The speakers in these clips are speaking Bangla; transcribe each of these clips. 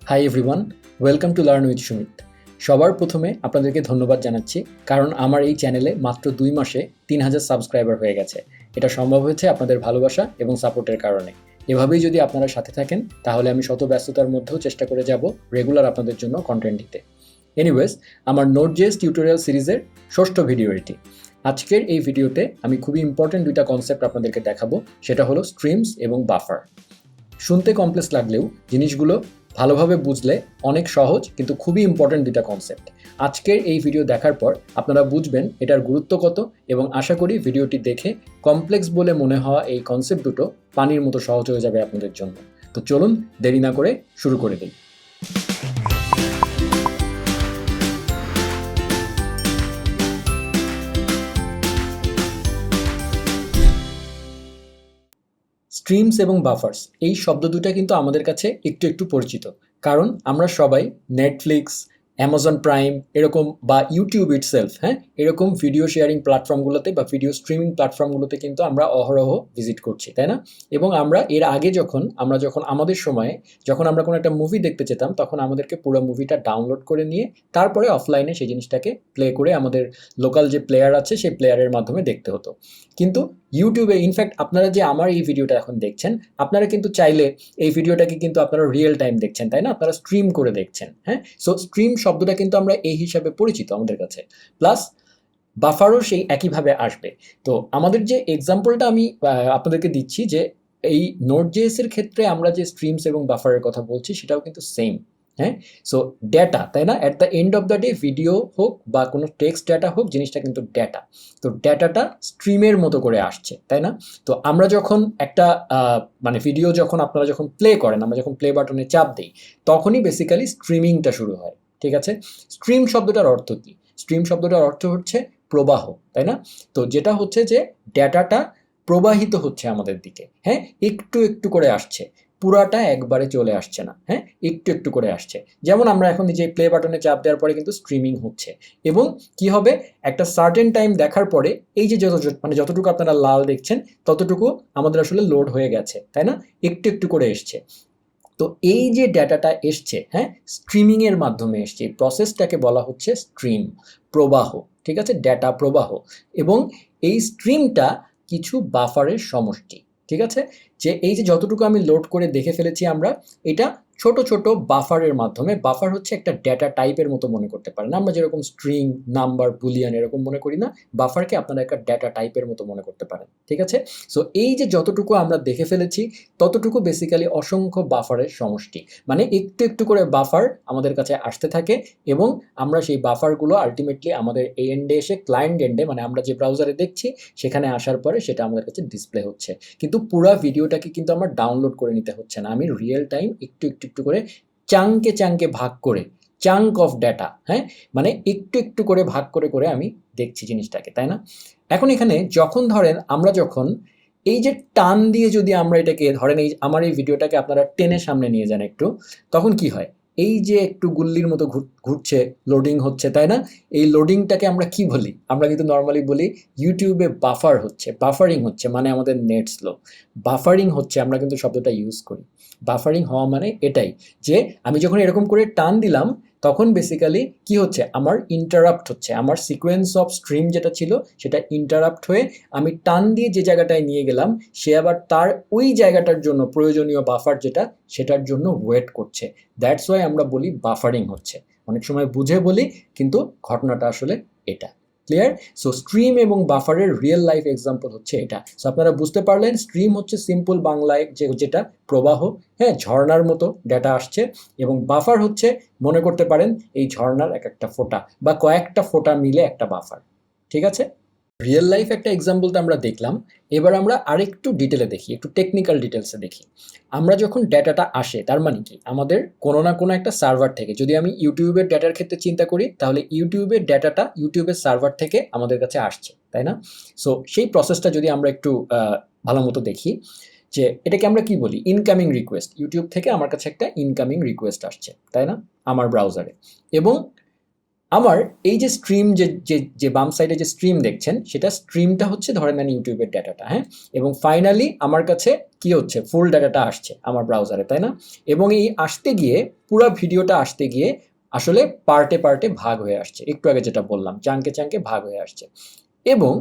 Hi everyone, welcome to learn with Sumit. সবার প্রথমে আপনাদেরকে ধন্যবাদ জানাচ্ছি, কারণ আমার এই চ্যানেলে মাত্র 2 মাসে 3000 সাবস্ক্রাইবার হয়ে গেছে। এটা সম্ভব হয়েছে আপনাদের ভালোবাসা এবং সাপোর্টের কারণে। এভাবেই যদি আপনারা সাথে থাকেন তাহলে আমি শত ব্যস্ততার মধ্যেও চেষ্টা করে যাব রেগুলার আপনাদের জন্য কন্টেন্ট দিতে। এনিওয়েজ, আমার নোট.js টিউটোরিয়াল সিরিজের 6ষ্ঠ ভিডিও এটি। আজকের এই ভিডিওতে আমি খুবই ইম্পর্টেন্ট দুইটা কনসেপ্ট আপনাদেরকে দেখাবো, সেটা হলো স্ট্রিমস এবং বাফার। শুনতে কমপ্লেক্স লাগলেও জিনিসগুলো ভালোভাবে বুঝলে অনেক সহজ, কিন্তু খুবই ইম্পর্টেন্ট দুটা কনসেপ্ট। আজকের এই ভিডিও দেখার পর আপনারা বুঝবেন এটার গুরুত্ব কত, এবং আশা করি ভিডিওটি দেখে কমপ্লেক্স বলে মনে হওয়া এই কনসেপ্ট দুটো পানির মতো সহজ হয়ে যাবে আপনাদের জন্য। তো চলুন দেরি না করে শুরু করে দিই। স্ট্রিমস এবং বাফার্স এই শব্দ দুটো কিন্তু আমাদের কাছে একটু একটু পরিচিত, কারণ আমরা সবাই নেটফ্লিক্স, অ্যামাজন প্রাইম এরকম বা ইউটিউব ইটসেলফ, এরকম ভিডিও শেয়ারিং প্ল্যাটফর্মগুলোতে বা ভিডিও স্ট্রিমিং প্ল্যাটফর্মগুলোতে কিন্তু আমরা অহরহ ভিজিট করছি, তাই না? এবং আমরা এর আগে যখন আমাদের সময়ে যখন আমরা কোনো একটা মুভি দেখতে যেতাম, তখন আমাদেরকে পুরো মুভিটা ডাউনলোড করে নিয়ে তারপরে অফলাইনে সেই জিনিসটাকে প্লে করে আমাদের লোকাল যে প্লেয়ার আছে সেই প্লেয়ারের মাধ্যমে দেখতে হতো। কিন্তু ইউটিউবে, ইনফ্যাক্ট আপনারা যে আমার এই ভিডিওটা এখন দেখছেন, আপনারা কিন্তু চাইলে এই ভিডিওটাকে কিন্তু আপনারা রিয়েল টাইম দেখছেন, তাই না? আপনারা স্ট্রিম করে দেখছেন। সো স্ট্রিম শব্দটা কিন্তু আমরা এই হিসাবে পরিচিত আমাদের কাছে। প্লাস বাফারও সেই একইভাবে আসবে। তো আমাদের যে এক্সাম্পলটা আমি আপনাদেরকে দিচ্ছি, যে এই নোট.js এর ক্ষেত্রে আমরা যে স্ট্রিমস এবং বাফারের কথা বলছি সেটাও কিন্তু সেম। সো ডেটা, তাই না? At the end of the day video হোক বা কোনো টেক্সট ডেটা হোক, জিনিসটা কিন্তু ডেটা। তো ডেটাটা স্ট্রিমের মতো করে আসছে, তাই না? তো আমরা যখন একটা মানে ভিডিও যখন আপনারা যখন প্লে করেন, আমরা যখন প্লে বাটনে চাপ দিই, তখনই বেসিক্যালি স্ট্রিমিংটা শুরু হয়, ঠিক আছে? স্ট্রিম শব্দটার অর্থ কী? স্ট্রিম শব্দটার অর্থ হচ্ছে প্রবাহ, তাই না? তো যেটা হচ্ছে যে ডেটাটা প্রবাহিত হচ্ছে আমাদের দিকে, একটু একটু করে আসছে, পুরাটা একবারে চলে আসছে না, একটু একটু করে আসছে। যেমন আমরা এখন যে প্লে বাটনে চাপ দেওয়ার পরে কিন্তু স্ট্রিমিং হচ্ছে, এবং কি হবে, একটা সার্টেন টাইম দেখার পরে এই যে যতটুকু আপনারা লাল দেখছেন ততটুকু আমাদের আসলে লোড হয়ে গেছে, তাই না? একটু একটু করে এসছে। তো এই যে ডেটাটা এসছে, স্ট্রিমিংয়ের মাধ্যমে এসছে, এই প্রসেসটাকে বলা হচ্ছে স্ট্রিম, প্রবাহ, ঠিক আছে? ডেটা প্রবাহ। এবং এই স্ট্রিমটা কিছু বাফারের সমষ্টি, ঠিক আছে? যে এই যে যতটুকু আমি লোড করে দেখে ফেলেছি আমরা, এটা ছোট ছোট বাফারের মাধ্যমে, বাফার হচ্ছে একটা ডেটা টাইপের মতো মনে করতে পারেন। আমরা যেরকম স্ট্রিং, নাম্বার, বুলিয়ান এরকম মনে করি না, বাফারকে আপনারা একটা ডেটা টাইপের মতো মনে করতে পারেন, ঠিক আছে? সো এই যে যতটুকু আমরা দেখে ফেলেছি ততটুকু বেসিক্যালি অসংখ্য বাফারের সমষ্টি। মানে একটু একটু করে বাফার আমাদের কাছে আসতে থাকে, এবং আমরা সেই বাফারগুলো আলটিমেটলি আমাদের এই এন্ডে এসে, ক্লায়েন্ট এন্ডে, মানে আমরা যে ব্রাউজারে দেখছি সেখানে আসার পরে সেটা আমাদের কাছে ডিসপ্লে হচ্ছে। কিন্তু পুরো ভিডিওটাকে কিন্তু আমার ডাউনলোড করে নিতে হচ্ছে না, আমি রিয়েল টাইম একটু একটু একটু করে চাঙ্কে চাঙ্কে ভাগ করে, চাঙ্ক অফ ডেটা, মানে একটু একটু করে ভাগ করে করে আমি দেখছি জিনিসটাকে, তাই না? এখন এখানে যখন ধরেন আমরা যখন এই যে টান দিয়ে যদি আমরা এটাকে ধরেন, এই আমার এই ভিডিওটাকে আপনারা টেনে সামনে নিয়ে যান একটু, তখন কি হয়? এই যে একটু গুল্লির মতো ঘুরছে, লোডিং হচ্ছে, তাই না? এই লোডিংটাকে আমরা কি বলি? আমরা কিন্তু নর্মালি বলি ইউটিউবে বাফার হচ্ছে, বাফারিং হচ্ছে, মানে আমাদের নেট স্লো। বাফারিং হচ্ছে, আমরা কিন্তু শব্দটা ইউজ করি। বাফারিং হওয়া মানে এটাই, যে আমি যখন এরকম করে টান দিলাম তখন বেসিক্যালি কি হচ্ছে, আমার ইন্টারাপ্ট হচ্ছে, আমার সিকোয়েন্স অফ স্ট্রিম যেটা ছিল সেটা ইন্টারাপ্ট হয়ে আমি টান দিয়ে যে জায়গাটায় নিয়ে গেলাম, সে আবার তার ওই জায়গাটার জন্য প্রয়োজনীয় বাফার যেটা, সেটার জন্য ওয়েট করছে। দ্যাটস ওয়াই আমরা বলি বাফারিং হচ্ছে। অনেক সময় বুঝে বলি, কিন্তু ঘটনাটা আসলে এটা। ক্লিয়ার? সো স্ট্রিম এবং বাফারের রিয়েল লাইফ এক্সাম্পল হচ্ছে এটা। সো আপনারা বুঝতে পারলেন, স্ট্রিম হচ্ছে সিম্পল বাংলায় যেটা প্রবাহ, ঝর্ণার মতো ডেটা আসছে, এবং বাফার হচ্ছে, মনে করতে পারেন এই ঝর্ণার এক একটা ফোঁটা বা কয়েকটা ফোঁটা মিলে একটা বাফার, ঠিক আছে? রিয়েল লাইফ একটা এক্সাম্পল তো আমরা দেখলাম, এবার আমরা আরেকটু ডিটেলে দেখি, একটু টেকনিক্যাল ডিটেলসে দেখি। আমরা যখন ডেটাটা আসে, তার মানে কি, আমাদের কোনো না কোনো একটা সার্ভার থেকে, যদি আমি ইউটিউবের ডেটার ক্ষেত্রে চিন্তা করি, তাহলে ইউটিউবের ডেটাটা ইউটিউবের সার্ভার থেকে আমাদের কাছে আসছে, তাই না? সো সেই প্রসেসটা যদি আমরা একটু ভালো মতো দেখি, যে এটাকে আমরা কি বলি, ইনকামিং রিকোয়েস্ট। ইউটিউব থেকে আমার কাছে একটা ইনকামিং রিকোয়েস্ট আসছে, তাই না, আমার ব্রাউজারে। এবং আমার এই যে স্ট্রিম যে বাম সাইডে যে স্ট্রিম দেখছেন সেটা স্ট্রিমটা হচ্ছে ধরে নেন ইউটিউবের ডাটাটা, হ্যাঁ, এবং ফাইনালি আমার কাছে কি হচ্ছে ফুল ডাটাটা আসছে আমার ব্রাউজারে, তাই না? এবং এই আসতে গিয়ে পুরো ভিডিওটা আসতে গিয়ে আসলে পার্টে পার্টে ভাগ হয়ে আসছে, একটু আগে যেটা বললাম চাঙ্কে চাঙ্কে ভাগ হয়ে আসছে। এবং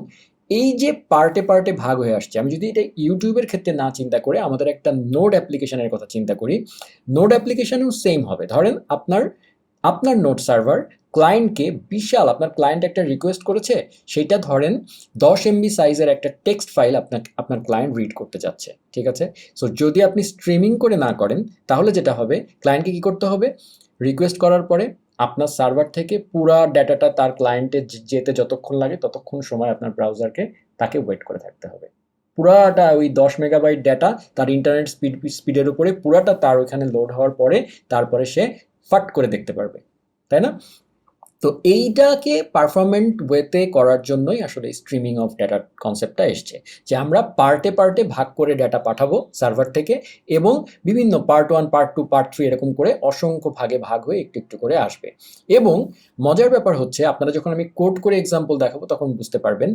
এই যে পার্টে পার্টে ভাগ হয়ে আসছে, আমি যদি এটা ইউটিউবের ক্ষেত্রে না চিন্তা করে আমাদের একটা নোড অ্যাপ্লিকেশনের কথা চিন্তা করি, নোড অ্যাপ্লিকেশনেও সেম হবে। ধরেন আপনার আপনার নোড সার্ভার ক্লায়েন্টকে বিশাল, আপনার ক্লায়েন্ট একটা রিকোয়েস্ট করেছে, সেটা ধরেন 10 MB সাইজের একটা টেক্সট ফাইল আপনার ক্লায়েন্ট রিড করতে যাচ্ছে, ঠিক আছে? সো যদি আপনি স্ট্রিমিং করে না করেন তাহলে যেটা হবে, ক্লায়েন্টকে কী করতে হবে, রিকোয়েস্ট করার পরে আপনার সার্ভার থেকে পুরা ডাটাটা তার ক্লায়েন্টে যেতে যতক্ষণ লাগে ততক্ষণ সময় আপনার ব্রাউজারকে তাকে ওয়েট করে থাকতে হবে। পুরাটা ওই 10 MB ডাটা তার ইন্টারনেট স্পিডের উপরে পুরাটা তার ওইখানে লোড হওয়ার পরে তারপরে সে ফাট করে দেখতে পারবে, তাই না? তো এইটাকে পারফরমেন্ট ওয়েতে করার জন্যই আসলে স্ট্রিমিং অফ ডাটার কনসেপ্টটা এসছে, যে আমরা পার্টে পার্টে ভাগ করে ডাটা পাঠাবো সার্ভার থেকে, এবং বিভিন্ন পার্ট 1 পার্ট 2 পার্ট 3 এরকম করে অসংখ্য ভাগে ভাগ হয়ে একটু একটু করে আসবে। এবং মজার ব্যাপার হচ্ছে, আপনারা যখন আমি কোড করে এক্সাম্পল দেখাবো তখন বুঝতে পারবেন,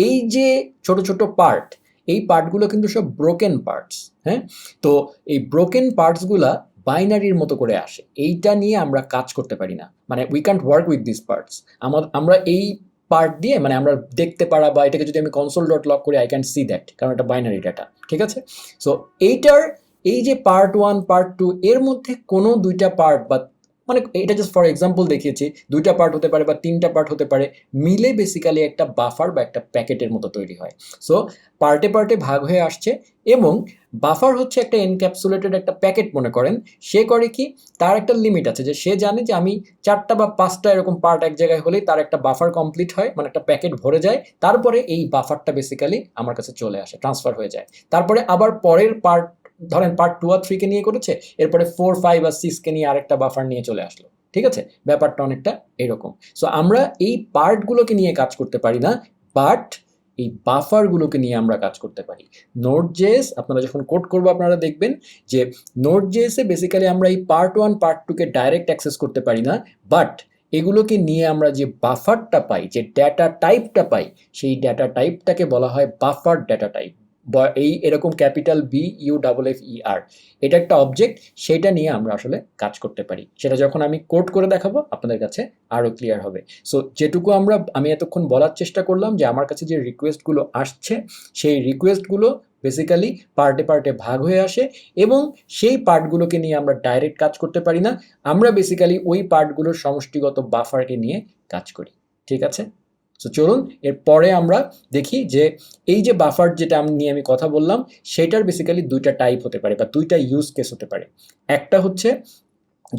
এই যে ছোট ছোট পার্ট, এই পার্টগুলো কিন্তু সব ব্রোকেন পার্টস, হ্যাঁ? তো এই ব্রোকেন পার্টসগুলা বাইনারির মতো করে আসে, এইটা নিয়ে আমরা কাজ করতে পারি না, মানে we can't work with this parts. আমরা এই পার্ট দিয়ে, মানে আমরা দেখতে পারা, বা এটাকে যদি আমি কনসোল ডট লক করি আই ক্যান সি দ্যাট, কারণ এটা বাইনারি ডাটা, ঠিক আছে? সো এইটার এই যে পার্ট 1 পার্ট 2 এর মধ্যে কোনো দুইটা পার্ট, বা মানে এটা জাস্ট ফর এক্সাম্পল দেখিয়েছি, দুইটা পার্ট হতে পারে বা তিনটা পার্ট হতে পারে, মিলে বেসিক্যালি একটা বাফার বা একটা প্যাকেটের মতো তৈরি হয়। সো পার্টে পার্টে ভাগ হয়ে আসছে, এবং বাফার হচ্ছে একটা এনক্যাপসুলেটেড একটা প্যাকেট মনে করেন। সে করে কি, তার একটা লিমিট আছে, যে সে জানে যে আমি 4টা বা 5টা এরকম পার্ট এক জায়গায় হলেই তার একটা বাফার কমপ্লিট হয়, মানে একটা প্যাকেট ভরে যায়, তারপরে এই বাফারটা বেসিক্যালি আমার কাছে চলে আসে, ট্রান্সফার হয়ে যায়। তারপরে আবার পরের পার্ট, ধরেন পার্ট 2 আর 3 কে নিয়ে করেছে, এরপরে 4 5 আর 6 কে নিয়ে আরেকটা বাফার নিয়ে চলে আসলো, ঠিক আছে? ব্যাপারটা অনেকটা এরকম। সো আমরা এই পার্টগুলোকে নিয়ে কাজ করতে পারি না, বাট এই বাফারগুলোকে নিয়ে আমরা কাজ করতে পারি। নোড জেএস আপনারা যখন কোড করবো আপনারা দেখবেন যে নোড জেএসে বেসিক্যালি আমরা এই পার্ট 1 পার্ট 2 কে ডাইরেক্ট অ্যাক্সেস করতে পারি না, বাট এগুলোকে নিয়ে আমরা যে বাফারটা পাই, যে ডেটা টাইপটা পাই, সেই ডেটা টাইপটাকে বলা হয় বাফার ডেটা টাইপ, বা এই এরকম ক্যাপিটাল BUFFER, এটা একটা অবজেক্ট, সেটা নিয়ে আমরা আসলে কাজ করতে পারি। সেটা যখন আমি কোড করে দেখাবো আপনাদের কাছে আরও ক্লিয়ার হবে। সো যেটুকু আমি এতক্ষণ বলার চেষ্টা করলাম, যে আমার কাছে যে রিকোয়েস্টগুলো আসছে, সেই রিকোয়েস্টগুলো বেসিক্যালি পার্টে পার্টে ভাগ হয়ে আসে, এবং সেই পার্টগুলোকে নিয়ে আমরা ডাইরেক্ট কাজ করতে পারি না, আমরা বেসিক্যালি ওই পার্টগুলোর সমষ্টিগত বাফারকে নিয়ে কাজ করি, ঠিক আছে? সো চলুন এরপরে আমরা দেখি যে এই যে বাফার যেটা নিয়ে আমি কথা বললাম, সেটার বেসিক্যালি দুইটা টাইপ হতে পারে বা দুইটা ইউজ কেস হতে পারে। একটা হচ্ছে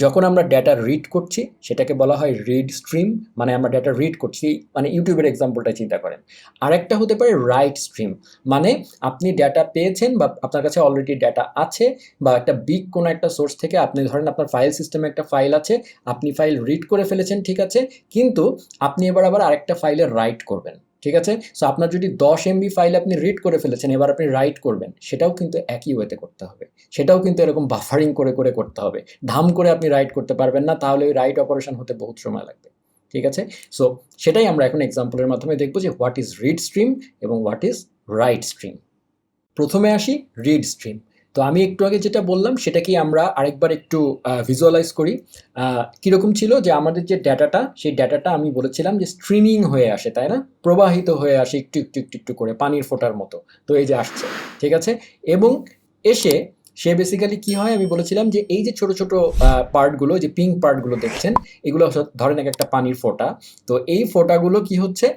যখন আমরা ডেটা রিড করছি, সেটাকে বলা হয় রিড স্ট্রিম, মানে আমরা ডেটা রিড করছি, মানে ইউটিউবের এক্সাম্পলটা চিন্তা করেন। আরেকটা হতে পারে রাইট স্ট্রিম, মানে আপনি ডেটা পেয়েছেন বা আপনার কাছে অলরেডি ডেটা আছে, বা একটা বিগ কোনো একটা সোর্স থেকে আপনি ধরেন আপনার ফাইল সিস্টেমে একটা ফাইল আছে, আপনি ফাইল রিড করে ফেলেছেন, ঠিক আছে, কিন্তু আপনি এবার আবার আরেকটা ফাইলে রাইট করবেন, ঠিক আছে? সো আপনার যদি 10 MB ফাইল আপনি রিড করে ফেলেছেন, এবার আপনি রাইট করবেন, সেটাও কিন্তু একই ওয়েতে করতে হবে, সেটাও কিন্তু এরকম বাফারিং করে করে করতে হবে। ধাম করে আপনি রাইট করতে পারবেন না, তাহলে ওই রাইট অপারেশন হতে বহুত সময় লাগবে, ঠিক আছে? সো সেটাই আমরা এখন এক্সাম্পলের মাধ্যমে দেখব যে হোয়াট ইজ রিড স্ট্রিম এবং হোয়াট ইজ রাইট স্ট্রিম। প্রথমে আসি রিড স্ট্রিম। তো আমি একটু আগে যেটা বললাম সেটাকেই আমরা আরেকবার একটু ভিজুয়ালাইজ করি। কীরকম ছিল, যে আমাদের যে ডাটাটা, সেই ডাটাটা আমি বলেছিলাম যে স্ট্রিমিং হয়ে আসে, তাই না? প্রবাহিত হয়ে আসে একটু একটু একটু একটু করে পানির ফোঁটার মতো। তো এই যে আসছে, ঠিক আছে? এবং এসে সে বেসিক্যালি কি হয়, আমি বলেছিলাম যে এই যে ছোট ছোট পার্টগুলো, যে পিঙ্ক পার্টগুলো দেখছেন, এগুলো ধরেন একটা পানির ফোঁটা। তো এই ফোঁটাগুলো কি হচ্ছে,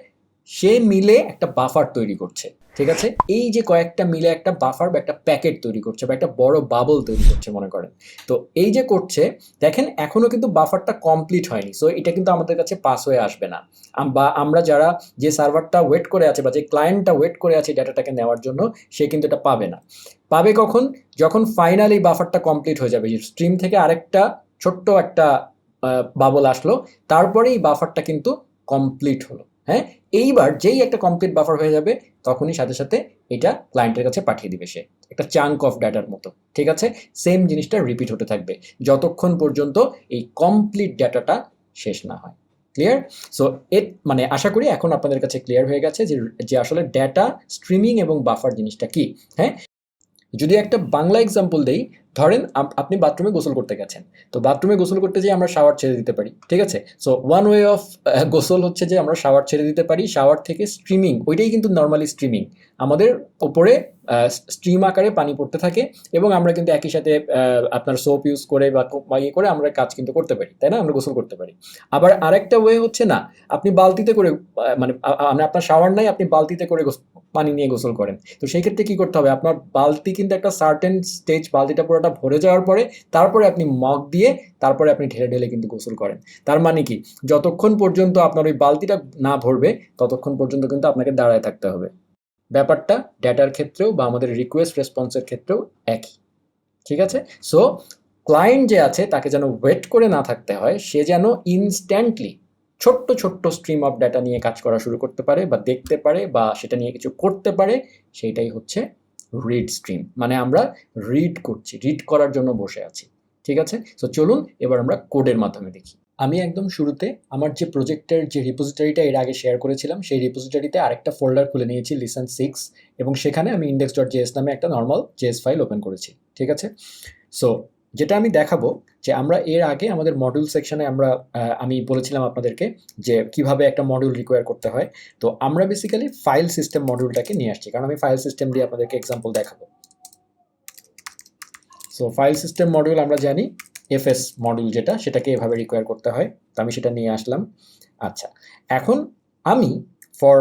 সে মিলে একটা বাফার তৈরি করছে, ঠিক আছে? এই যে কয়েকটা মিলে একটা বাফার বা একটা প্যাকেট তৈরি করছে, বা একটা বড় বাবল তৈরি করছে মনে করেন। তো এই যে করছে, দেখেন এখনো কিন্তু বাফারটা কমপ্লিট হয়নি, সো এটা কিন্তু আমাদের কাছে পাস হয়ে আসবে না, বা আমরা যারা, যে সার্ভারটা ওয়েট করে আছে বা যে ক্লায়েন্টটা ওয়েট করে আছে ডাটাটাকে নেওয়ার জন্য, সে কিন্তু এটা পাবে না। পাবে কখন, যখন ফাইনালি বাফারটা কমপ্লিট হয়ে যাবে, স্ট্রিম থেকে আরেকটা ছোট্ট একটা বাবল আসলো, তারপরে এই বাফারটা কিন্তু কমপ্লিট হলো, হ্যাঁ? এইবার যেই একটা কমপ্লিট বাফার হয়ে যাবে, তখনই সাথে সাথে এটা ক্লায়েন্টের কাছে পাঠিয়ে দিবে সে, একটা চাঙ্ক অফ ডাটার মতো, ঠিক আছে? সেম জিনিসটা রিপিট হতে থাকবে যতক্ষণ পর্যন্ত এই কমপ্লিট ডাটাটা শেষ না হয়। ক্লিয়ার? সো মানে আশা করি এখন আপনাদের কাছে ক্লিয়ার হয়ে গেছে যে আসলে ডেটা স্ট্রিমিং এবং বাফার জিনিসটা কি। হ্যাঁ, যদি একটা বাংলা এক্সাম্পল দেই, ধরেন আপনি বাথরুমে গোসল করতে গেছেন, তো বাথরুমে গোসল করতে যেয়ে আমরা শাওয়ার ছেড়ে দিতে পারি, ঠিক আছে? সো ওয়ান ওয়ে অফ গোসল হচ্ছে যে আমরা শাওয়ার ছেড়ে দিতে পারি, শাওয়ার থেকে স্ট্রিমিং, ওইটাই কিন্তু নর্মালি স্ট্রিমিং, আমাদের ওপরে স্ট্রিম আকারে পানি পড়তে থাকে এবং আমরা কিন্তু একই সাথে আপনার সোপ ইউজ করে বা ইয়ে করে আমরা কাজ কিন্তু করতে পারি, তাই না? আমরা গোসল করতে পারি। আবার আরেকটা ওয়ে হচ্ছে না, আপনি বালতিতে করে মানে আপনার শাওয়ার নাই, আপনি বালতিতে করে পানি নিয়ে গোসল করেন, তো সেই ক্ষেত্রে কি করতে হবে, আপনার বালতি কিন্তু একটা সার্টেন স্টেজ, বালতিটা পুরোটা ভরে যাওয়ার পরে তারপরে আপনি মগ দিয়ে তারপরে আপনি ঢেলে ঢেলে কিন্তু গোসল করেন। তার মানে কি, যতক্ষণ পর্যন্ত আপনার ওই বালতিটা না ভরবে ততক্ষণ পর্যন্ত কিন্তু আপনাকে দাঁড়ায় থাকতে হবে। ব্যাপারটা ডেটার ক্ষেত্রেও বা আমাদের রিকোয়েস্ট রেসপন্সের ক্ষেত্রেও একই, ঠিক আছে? সো ক্লায়েন্ট যে আছে তাকে যেন ওয়েট করে না থাকতে হয়, সে যেন ইনস্ট্যান্টলি ছোট্ট ছোট্ট স্ট্রিম অফ ডাটা নিয়ে কাজ করা শুরু করতে পারে বা দেখতে পারে বা সেটা নিয়ে কিছু করতে পারে, সেইটাই হচ্ছে রিড স্ট্রিম। মানে আমরা রিড করছি, রিড করার জন্য বসে আছি, ঠিক আছে? সো চলুন এবার আমরা কোডের মাধ্যমে দেখি। আমি একদম শুরুতে আমার যে প্রজেক্টের যে রিপোজিটরিটা এর আগে শেয়ার করেছিলাম, সেই রিপোজিটরিতে আরেকটা ফোল্ডার খুলে নিয়েছি, লিসন 6, এবং সেখানে আমি index.js নামে একটা নর্মাল জেএস ফাইল ওপেন করেছি, ঠিক আছে? সো যেটা আমি দেখাবো, যে আমরা এর আগে আমাদের মডিউল সেকশনে আমি বলেছিলাম আপনাদেরকে যে কিভাবে একটা মডিউল রিকোয়ার করতে হয়। তো আমরা বেসিক্যালি ফাইল সিস্টেম মডিউলটাকে নিয়ে আসছি, কারণ আমি ফাইল সিস্টেম দিয়ে আপনাদেরকে এক্সাম্পল দেখাবো। সো ফাইল সিস্টেম মডিউল আমরা জানি, এফএস মডিউল যেটা, সেটাকে এভাবে রিকোয়ার করতে হয়, তো আমি সেটা নিয়ে আসলাম। আচ্ছা, এখন আমি ফর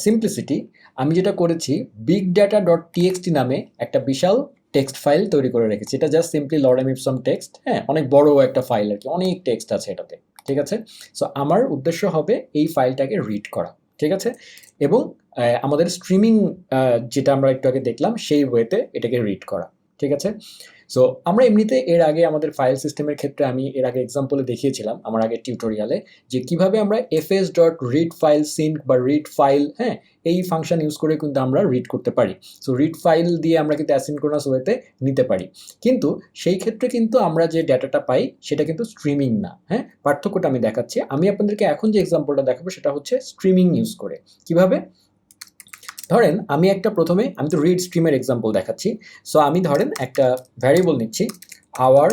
সিম্পলিসিটি আমি যেটা করেছি, বিগ ডাটা ডট টিএক্সটি নামে একটা বিশাল টেক্সট ফাইল তৈরি করে রেখেছি। এটা just simply lorem Epsom text, হ্যাঁ, অনেক বড় একটা ফাইল আর কি, অনেক টেক্সট আছে এটাতে, ঠিক আছে? সো আমার উদ্দেশ্য হবে এই ফাইলটাকে রিড করা, ঠিক আছে? এবং আমাদের স্ট্রিমিং যেটা আমরা একটু আগে দেখলাম সেই ওয়েতে এটাকে রিড করা, ঠিক আছে? সো আমরা এমনিতে এর আগে আমাদের ফাইল সিস্টেমের ক্ষেত্রে আমি এর আগে এক্সাম্পলে দেখিয়েছিলাম আমার আগের টিউটোরিয়ালে, যে কিভাবে আমরা fs dot read file sync বা রিড ফাইল, হ্যাঁ, এই ফাংশন ইউজ করে কিন্তু আমরা রিড করতে পারি। সো রিড ফাইল দিয়ে আমরা কিন্তু অ্যাসিনক্রোনাস ওয়েতে নিতে পারি, কিন্তু সেই ক্ষেত্রে কিন্তু আমরা যে ডাটাটা পাই সেটা কিন্তু স্ট্রিমিং না। হ্যাঁ, পার্থক্যটা আমি দেখাচ্ছি। আমি আপনাদেরকে এখন যে এক্সাম্পলটা দেখাবো সেটা হচ্ছে স্ট্রিমিং ইউজ করে। কিভাবে? ধরেন আমি তো রিড স্ট্রিমের এক্সাম্পল দেখাচ্ছি। সো আমি ধরেন একটা ভ্যারিয়েবল নিচ্ছি, আওয়ার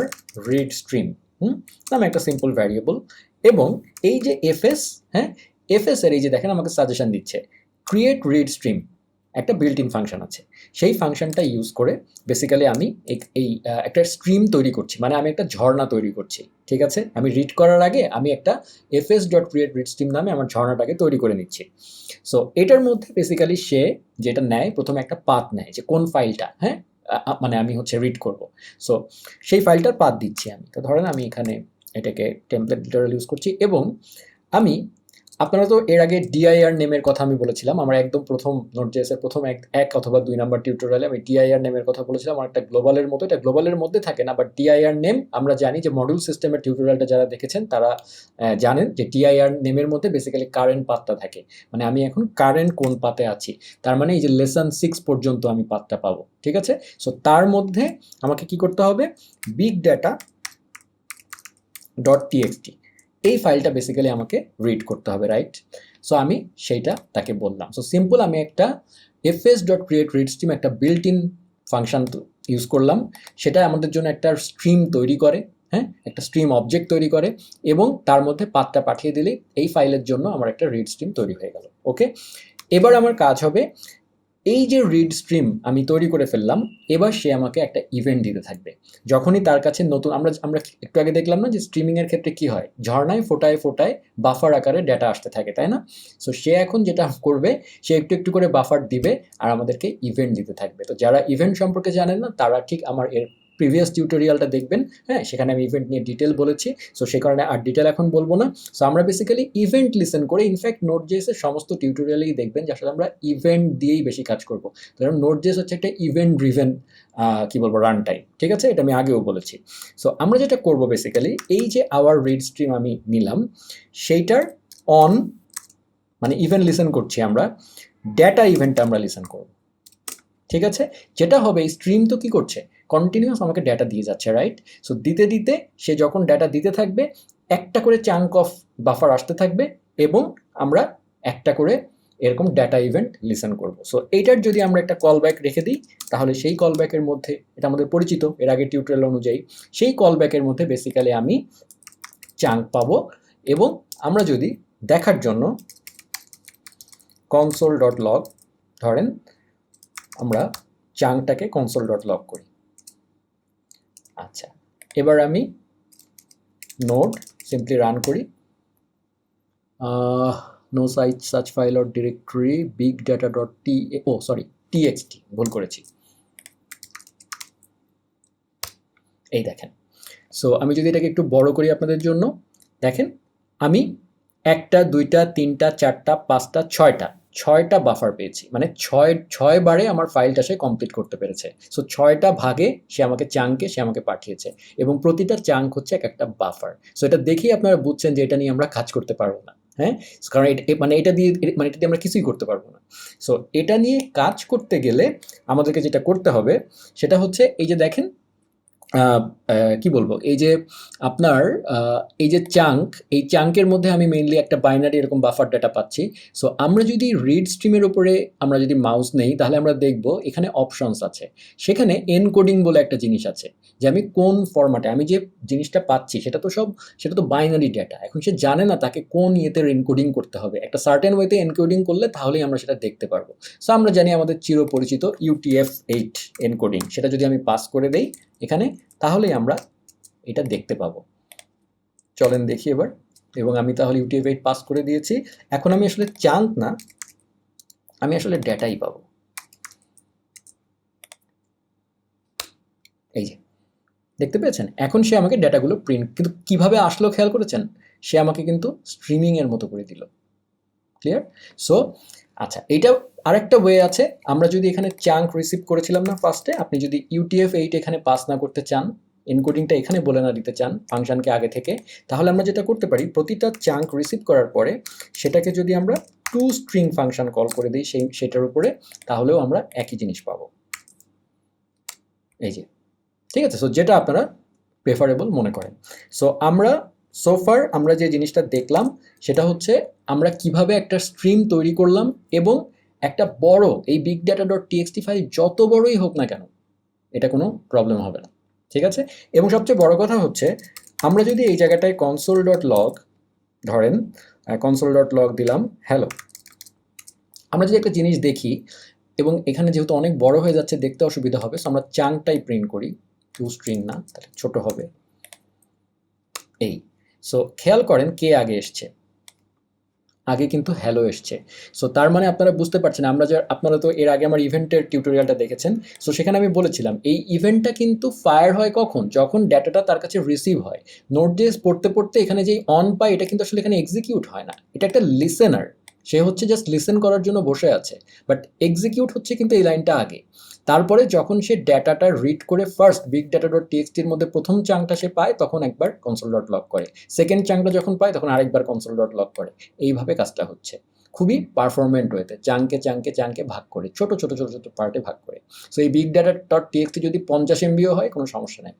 রিড স্ট্রিম নামে একটা সিম্পল ভ্যারিয়েবল, এবং এই যে এফএস, হ্যাঁ, এফএস এর এই যে দেখেন আমাকে সাজেশন দিচ্ছে ক্রিয়েট রিড স্ট্রিম, একটা বিল্ট ইন ফাংশন আছে, সেই ফাংশনটা ইউজ করে বেসিক্যালি আমি একটা স্ট্রিম তৈরি করছি, মানে আমি একটা ঝর্ণা তৈরি করছি, ঠিক আছে? আমি রিড করার আগে আমি একটা FS dot create read stream নামে আমার ঝর্ণাটাকে তৈরি করে নিচ্ছি। সো এটার মধ্যে বেসিক্যালি সে যেটা নেয়, প্রথমে একটা পাথ নেয় যে কোন ফাইলটা, হ্যাঁ, মানে আমি হচ্ছে রিড করব। সো সেই ফাইলটার পাথ দিচ্ছি আমি। তো ধরেন আমি এখানে এটাকে টেমপ্লেট লিটারাল ইউজ করছি, এবং আমি, আপনারা তো এর আগে ডিআইআর নেমের কথা আমি বলেছিলাম, আমার একদম প্রথম নোট.জেএস এর প্রথম এক অথবা 2 নাম্বার টিউটোরিয়ালে আমি ডিআইআর নেমের কথা বলেছিলাম। আমার একটা গ্লোবালের মতো, এটা গ্লোবালের মধ্যে থাকে না, বাট ডিআইআর নেম আমরা জানি যে মডিউল সিস্টেমের টিউটোরিয়ালটা যারা দেখেছেন তারা জানেন যে ডিআইআর নেমের মধ্যে বেসিক্যালি কারেন্ট পাথটা থাকে, মানে আমি এখন কারেন্ট কোন পাথে আছি, তার মানে এই যে লেসন 6 পর্যন্ত আমি পাথটা পাবো, ঠিক আছে? সো তার মধ্যে আমাকে কি করতে হবে, বিগ ডাটা ডট টিএক্সটি, এই ফাইলটা বেসিক্যালি আমাকে রিড করতে হবে, রাইট? সো আমি সেইটা তাকে বললাম। সো সিম্পল আমি একটা FS dot create read stream, একটা বিল্ট ইন ফাংশন ইউজ করলাম, সেটা আমাদের জন্য একটা স্ট্রিম তৈরি করে, হ্যাঁ, একটা স্ট্রিম অবজেক্ট তৈরি করে, এবং তার মধ্যে পাথটা পাঠিয়ে দিলেই এই ফাইলের জন্য আমার একটা রিড স্ট্রিম তৈরি হয়ে গেল। ওকে, এবার আমার কাজ হবে, এই যে রিড স্ট্রিম আমি তৈরি করে ফেললাম, এবার সে আমাকে একটা ইভেন্ট দিতে থাকবে। যখনই তার কাছে নতুন, আমরা একটু আগে দেখলাম না যে স্ট্রিমিংয়ের ক্ষেত্রে কি হয়, ঝর্ণায় ফোটায় ফোটায় বাফার আকারে ডেটা আসতে থাকে, তাই না? সো সে এখন যেটা করবে, সে একটু একটু করে বাফার দিবে আর আমাদেরকে ইভেন্ট দিতে থাকবে। তো যারা ইভেন্ট সম্পর্কে জানেন না তারা ঠিক আমার এর প্রিভিয়াস টিউটোরিয়ালটা দেখবেন, হ্যাঁ, সেখানে আমি ইভেন্ট নিয়ে ডিটেল বলেছি। সো সে কারণে আর ডিটেল এখন বলবো না। সো আমরা বেসিক্যালি ইভেন্ট লিসেন করে, ইনফ্যাক্ট নোট.জেএস এর সমস্ত টিউটোরিয়ালেই দেখবেন যে আসলে আমরা ইভেন্ট দিয়েই বেশি কাজ করবো, কারণ নোট.জেএস হচ্ছে একটা ইভেন্ট ড্রিভেন কি বলবো রান টাইম, ঠিক আছে? এটা আমি আগেও বলেছি। সো আমরা যেটা করবো বেসিক্যালি, এই যে আওয়ার রিড স্ট্রিম আমি নিলাম, সেইটার অন, মানে ইভেন্ট লিসেন করছি আমরা, ডেটা ইভেন্টটা আমরা লিসেন করব, ঠিক আছে? যেটা হবে, এই স্ট্রিম তো কি করছে, কন্টিনিউয়াস আমাকে ডেটা দিয়ে যাচ্ছে, রাইট? সো দিতে দিতে সে যখন ডেটা দিতে থাকবে, একটা করে চাঙ্ক অফ বাফার আসতে থাকবে এবং আমরা একটা করে এরকম ডাটা ইভেন্ট লিসেন করব। সো এইটার যদি আমরা একটা কল ব্যাক রেখে দিই, তাহলে সেই কল ব্যাকের মধ্যে, এটা আমাদের পরিচিত এর আগের টিউটোরিয়াল অনুযায়ী, সেই কল ব্যাকের মধ্যে বেসিক্যালি আমি চাঙ্ক পাবো। এবং আমরা যদি দেখার জন্য console.log ধরেন আমরা চাঙ্কটাকে console.log করি। আচ্ছা, এবার আমি নোড সিম্পলি রান করি, no such file or directory txt ভুল করেছি। এই দেখেন, সো আমি যদি এটাকে একটু বড় করি আপনাদের জন্য, দেখেন আমি একটা, দুইটা, তিনটা, চারটা, পাঁচটা, ছয়টা বাফার পেয়েছি। মানে ছয় বারে আমার ফাইলটা সে কমপ্লিট করতে পেরেছে। সো 6টা ভাগে সে আমাকে পাঠিয়েছে এবং প্রতিটা চাঙ্ক হচ্ছে একটা বাফার। সো এটা দেখেই আপনারা বুঝছেন যে এটা নিয়ে আমরা কাজ করতে পারবো না। হ্যাঁ, কারণ এটা দিয়ে আমরা কিছুই করতে পারবো না। সো এটা নিয়ে কাজ করতে গেলে আমাদেরকে যেটা করতে হবে সেটা হচ্ছে, এই যে দেখেন কি বলবো, এই যে আপনার এই যে চাঙ্ক, এই চাঙ্কের মধ্যে আমি মেইনলি একটা বাইনারি এরকম বাফার ডাটা পাচ্ছি। সো আমরা যদি রিড স্ট্রিমের উপরে আমরা যদি মাউস নেই, তাহলে আমরা দেখব এখানে অপশনস আছে। সেখানে এনকোডিং বলে একটা জিনিস আছে, যে আমি কোন ফরম্যাটে আমি যে জিনিসটা পাচ্ছি সেটা তো বাইনারি ডাটা। এখন সে জানে না তাকে কোন ইয়েতে এনকোডিং করতে হবে। একটা সার্টেন ওয়েতে এনকোডিং করলে তাহলেই আমরা সেটা দেখতে পারবো। সো আমরা জানি আমাদের চিরপরিচিত UTF-8 এনকোডিং, সেটা যদি আমি পাস করে দেই এখানে, তাহলেই আমরা এটা দেখতে পাবো। চলেন দেখি এবার। এবং আমি তাহলে UTF-8 পাস করে দিয়েছি। এখন আমি আসলে চাঙ্ক না, আমি আসলে ডেটাই পাবো। এই যে দেখতে পেয়েছেন, এখন সে আমাকে ডেটাগুলো প্রিন্ট, কিন্তু কিভাবে আসলো খেয়াল করেছেন? সে আমাকে কিন্তু স্ট্রিমিং এর মতো করে দিল। ক্লিয়ার? সো আচ্ছা, এটা আরেকটা ওয়ে আছে। আমরা যদি এখানে চাঙ্ক রিসিভ করেছিলাম না ফার্স্টে, আপনি যদি UTF-8 এখানে পাস না করতে চান, এনকোডিংটা এখানে বলে না দিতে চান ফাংশনকে আগে থেকে, তাহলে আমরা যেটা করতে পারি, প্রতিটা চাঙ্ক রিসিভ করার পরে সেটাকে যদি আমরা টু স্ট্রিং ফাংশন কল করে দিই সেটার উপরে, তাহলেও আমরা একই জিনিস পাবো। এই যে, ঠিক আছে? সো যেটা আপনারা প্রেফারেবল মনে করেন। সো সোফার আমরা যে জিনিসটা দেখলাম সেটা হচ্ছে আমরা কিভাবে একটা স্ট্রিম তৈরি করলাম এবং একটা বড়, এই big data dot TXT file যত বড়ই হোক না কেন এটা কোনো প্রবলেম হবে না। ঠিক আছে? এবং সবচেয়ে বড় কথা হচ্ছে, আমরা যদি এই জায়গাটায় console.log ধরেন, console.log দিলাম হ্যালো, আমরা যদি একটা জিনিস দেখি, এবং এখানে যেহেতু অনেক বড় হয়ে যাচ্ছে দেখতে অসুবিধা হবে, সো আমরা চাঙ্কটাই প্রিন্ট করি, টু স্ট্রিং না, তাহলে ছোট হবে। এই, সো খেয়াল করেন কে আগে এসছে, আগে কিন্তু হ্যালো এসছে। সো তার মানে আপনারা বুঝতে পারছেন, আপনারা তো এর আগে আমার ইভেন্টের টিউটোরিয়ালটা দেখেছেন। সো সেখানে আমি বলেছিলাম এই ইভেন্টটা কিন্তু ফায়ার হয় কখন, যখন ডেটাটা তার কাছে রিসিভ হয়। নোড.js পড়তে পড়তে এখানে যেই অন পায়, এটা কিন্তু আসলে এখানে এক্সিকিউট হয় না, এটা একটা লিসেনার। সে হচ্ছে জাস্ট লিসেন করার জন্য বসে আছে, বাট এক্সিকিউট হচ্ছে কিন্তু এই লাইনটা আগে। তারপরে যখন সে ডেটাটা রিড করে ফার্স্ট বিগ ডাটা ডট টিএক্সটির মধ্যে প্রথম চাঙ্কটা সে পায়, তখন একবার console.log করে, সেকেন্ড চাঙ্কটা যখন পায় তখন আরেকবার console.log করে। এইভাবে কাজটা হচ্ছে খুবই পারফরমেন্ট ওয়েতে, চাঙ্কে ভাগ করে, ছোট পার্টে ভাগ করে। সো এই বিগ ডাটা ডট টিএক্সটি যদি 50 MBও হয় কোনো সমস্যা নেই,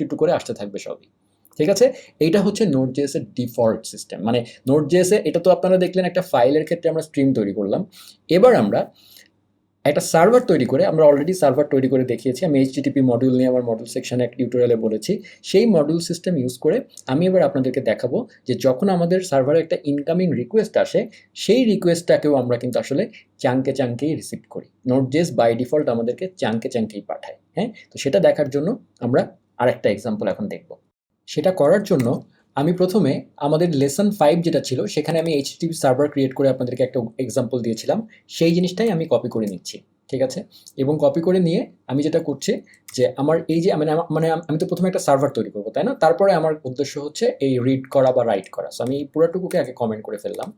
একটু করে আসতে থাকবে সবই। ঠিক আছে? এইটা হচ্ছে Node.js এর ডিফল্ট সিস্টেম। মানে Node.js এ এটা তো আপনারা দেখলেন একটা ফাইলের ক্ষেত্রে আমরা স্ট্রিম তৈরি করলাম। এবার আমরা একটা সার্ভার তৈরি করে, আমরা অলরেডি সার্ভার তৈরি করে দেখিয়েছি, আমি HTTP মডিউল নিয়ে আমার মডিউল সেকশনে এক টিউটোরিয়ালে বলেছি। সেই মডিউল সিস্টেম ইউজ করে আমি এবার আপনাদেরকে দেখাবো যে যখন আমাদের সার্ভারে একটা ইনকামিং রিকোয়েস্ট আসে, সেই রিকোয়েস্টটাকেও আমরা কিন্তু আসলে চাঙ্কেই রিসিভ করি। Node.js বাই ডিফল্ট আমাদেরকে চাঙ্কেই পাঠায়। হ্যাঁ, তো সেটা দেখার জন্য আমরা আরেকটা এক্সাম্পল এখন দেখব। সেটা করার জন্য আমি প্রথমে আমাদের লেসন 5 যেটা ছিল সেখানে আমি HTTP সার্ভার ক্রিয়েট করে আপনাদেরকে একটা এক্সাম্পল দিয়েছিলাম, সেই জিনিসটাই আমি কপি করে নিচ্ছি। ঠিক আছে? এবং কপি করে নিয়ে আমি যেটা করছি যে আমার এই যে আমি তো প্রথমে একটা সার্ভার তৈরি করবো, তাই না? তারপরে আমার উদ্দেশ্য হচ্ছে এই রিড করা বা রাইট করা। সো আমি এই পুরোটুকুকে আগে কমেন্ট করে ফেললাম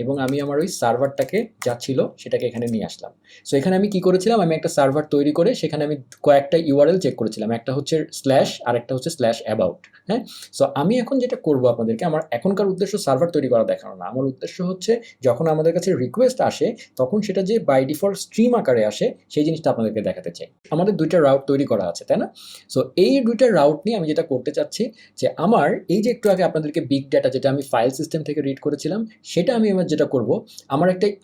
এবং আমি আমার ওই সার্ভারটাকে যা ছিল সেটাকে এখানে নিয়ে আসলাম। সো এখানে আমি কি করেছিলাম, আমি একটা সার্ভার তৈরি করে সেখানে আমি কয়েকটা URL চেক করেছিলাম, একটা হচ্ছে স্ল্যাশ আর একটা হচ্ছে /about। হ্যাঁ, সো আমি এখন যেটা করবো আপনাদেরকে, আমার এখনকার উদ্দেশ্য সার্ভার তৈরি করা দেখানো না, আমার উদ্দেশ্য হচ্ছে যখন আমাদের কাছে রিকোয়েস্ট আসে তখন সেটা যে বাই ডিফল্ট স্ট্রিম আকারে আসে সেই জিনিসটা আপনাদেরকে দেখাতে চাই। আমাদের দুইটা রাউট তৈরি করা করা আছে, তাই না? সো এই দুইটা রাউট নিয়ে আমি যেটা করতে চাচ্ছি যে আমার এই যে একটু আগে আপনাদেরকে বিগ ডাটা যেটা আমি ফাইল সিস্টেম থেকে রিড করেছিলাম, সেটা আমি এবার যেটা করব,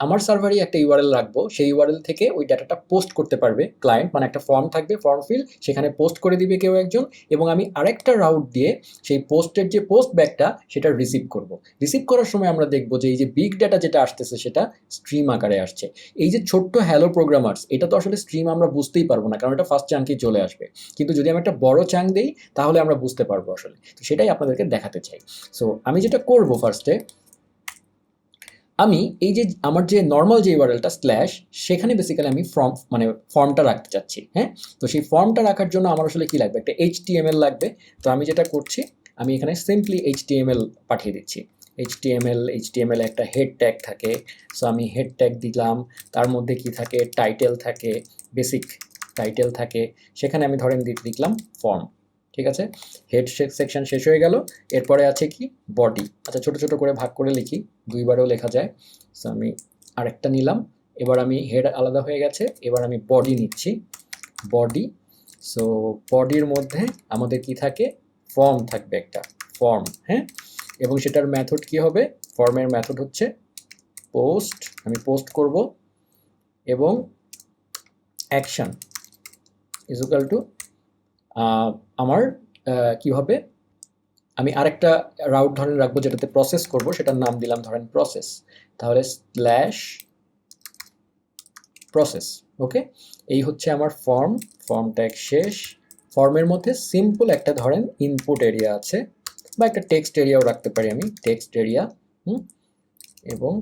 আমার সার্ভারই একটা ইউআরএল রাখবো, সেই ইউআরএল থেকে ওই ডাটাটা পোস্ট করতে পারবে ক্লায়েন্ট, মানে একটা ফর্ম থাকবে, ফর্ম ফিল, সেখানে পোস্ট করে দিবে কেউ একজন, এবং আমি আরেকটা রাউট দিয়ে সেই পোস্টের যে পোস্ট ব্যাকটা সেটা রিসিভ করব। রিসিভ করার সময় আমরা দেখব যে এই যে বিগ ডাটা যেটা আসতেছে সেটা স্ট্রিম আকারে আসছে। এই যে ছোট্ট হ্যালো প্রোগ্রামার্স, এটা তো আসলে স্ট্রিম আমরা বুঝতেই পারবো না, কারণ এটা ফার্স্ট চাঙ্কেই চলে আসবে। কিন্তু যদি আমি একটা বড় চাঙ্ক দিই তাহলে আমরা বুঝতে পারবো আসলে। তো সেটাই আপনাদেরকে দেখাতে চাই। সো আমি যেটা করব ফার্স্টে, আমি এই যে আমার যে নর্মাল যে ইউআরএলটা স্ল্যাশ, সেখানে বেসিক্যালি আমি ফর্মটা রাখতে চাচ্ছি। হ্যাঁ, তো সেই ফর্মটা রাখার জন্য আমার আসলে কি লাগবে, একটা এইচটিএমএল লাগবে। তো আমি যেটা করছি, আমি এখানে সিম্পলি এইচটিএমএল পাঠিয়ে দিচ্ছি। এইচটিএমএল একটা হেড ট্যাগ থাকে, সো আমি হেড ট্যাগ দিলাম। তার মধ্যে কি থাকে, টাইটেল থাকে, বেসিক টাইটেল থাকে, সেখানে আমি ধরেন লিখলাম ফর্ম। ঠিক আছে, হেড সেকশন শেষ হয়ে গেল। এরপরে আছে কি, বডি। আচ্ছা, ছোট ছোট করে ভাগ করে লিখি, দুইবারও লেখা যায়। সো আমি আরেকটা নিলাম। এবার আমি হেড আলাদা হয়ে গেছে, এবার আমি বডি নিচ্ছি, বডি। সো বডির মধ্যে আমাদের কি থাকে, ফর্ম থাকবে, একটা ফর্ম। হ্যাঁ, এবং সেটার মেথড কি হবে, ফর্মের মেথড হচ্ছে পোস্ট, আমি পোস্ট করব, এবং অ্যাকশন ইজ ইকুয়াল টু আমার কি হবে, আমি আরেকটা রাউট ধরেন রাখবো যেটাতে প্রসেস করব, সেটার নাম দিলাম ধরেন প্রসেস। তাহলে স্ল্যাশ প্রসেস। ওকে, এই হচ্ছে আমার ফর্ম ট্যাগ শেষ। ফর্মের মধ্যে সিম্পল একটা ধরেন ইনপুট এরিয়া আছে, বা একটা টেক্সট এরিয়াও রাখতে পারি আমি, টেক্সট এরিয়া। এবং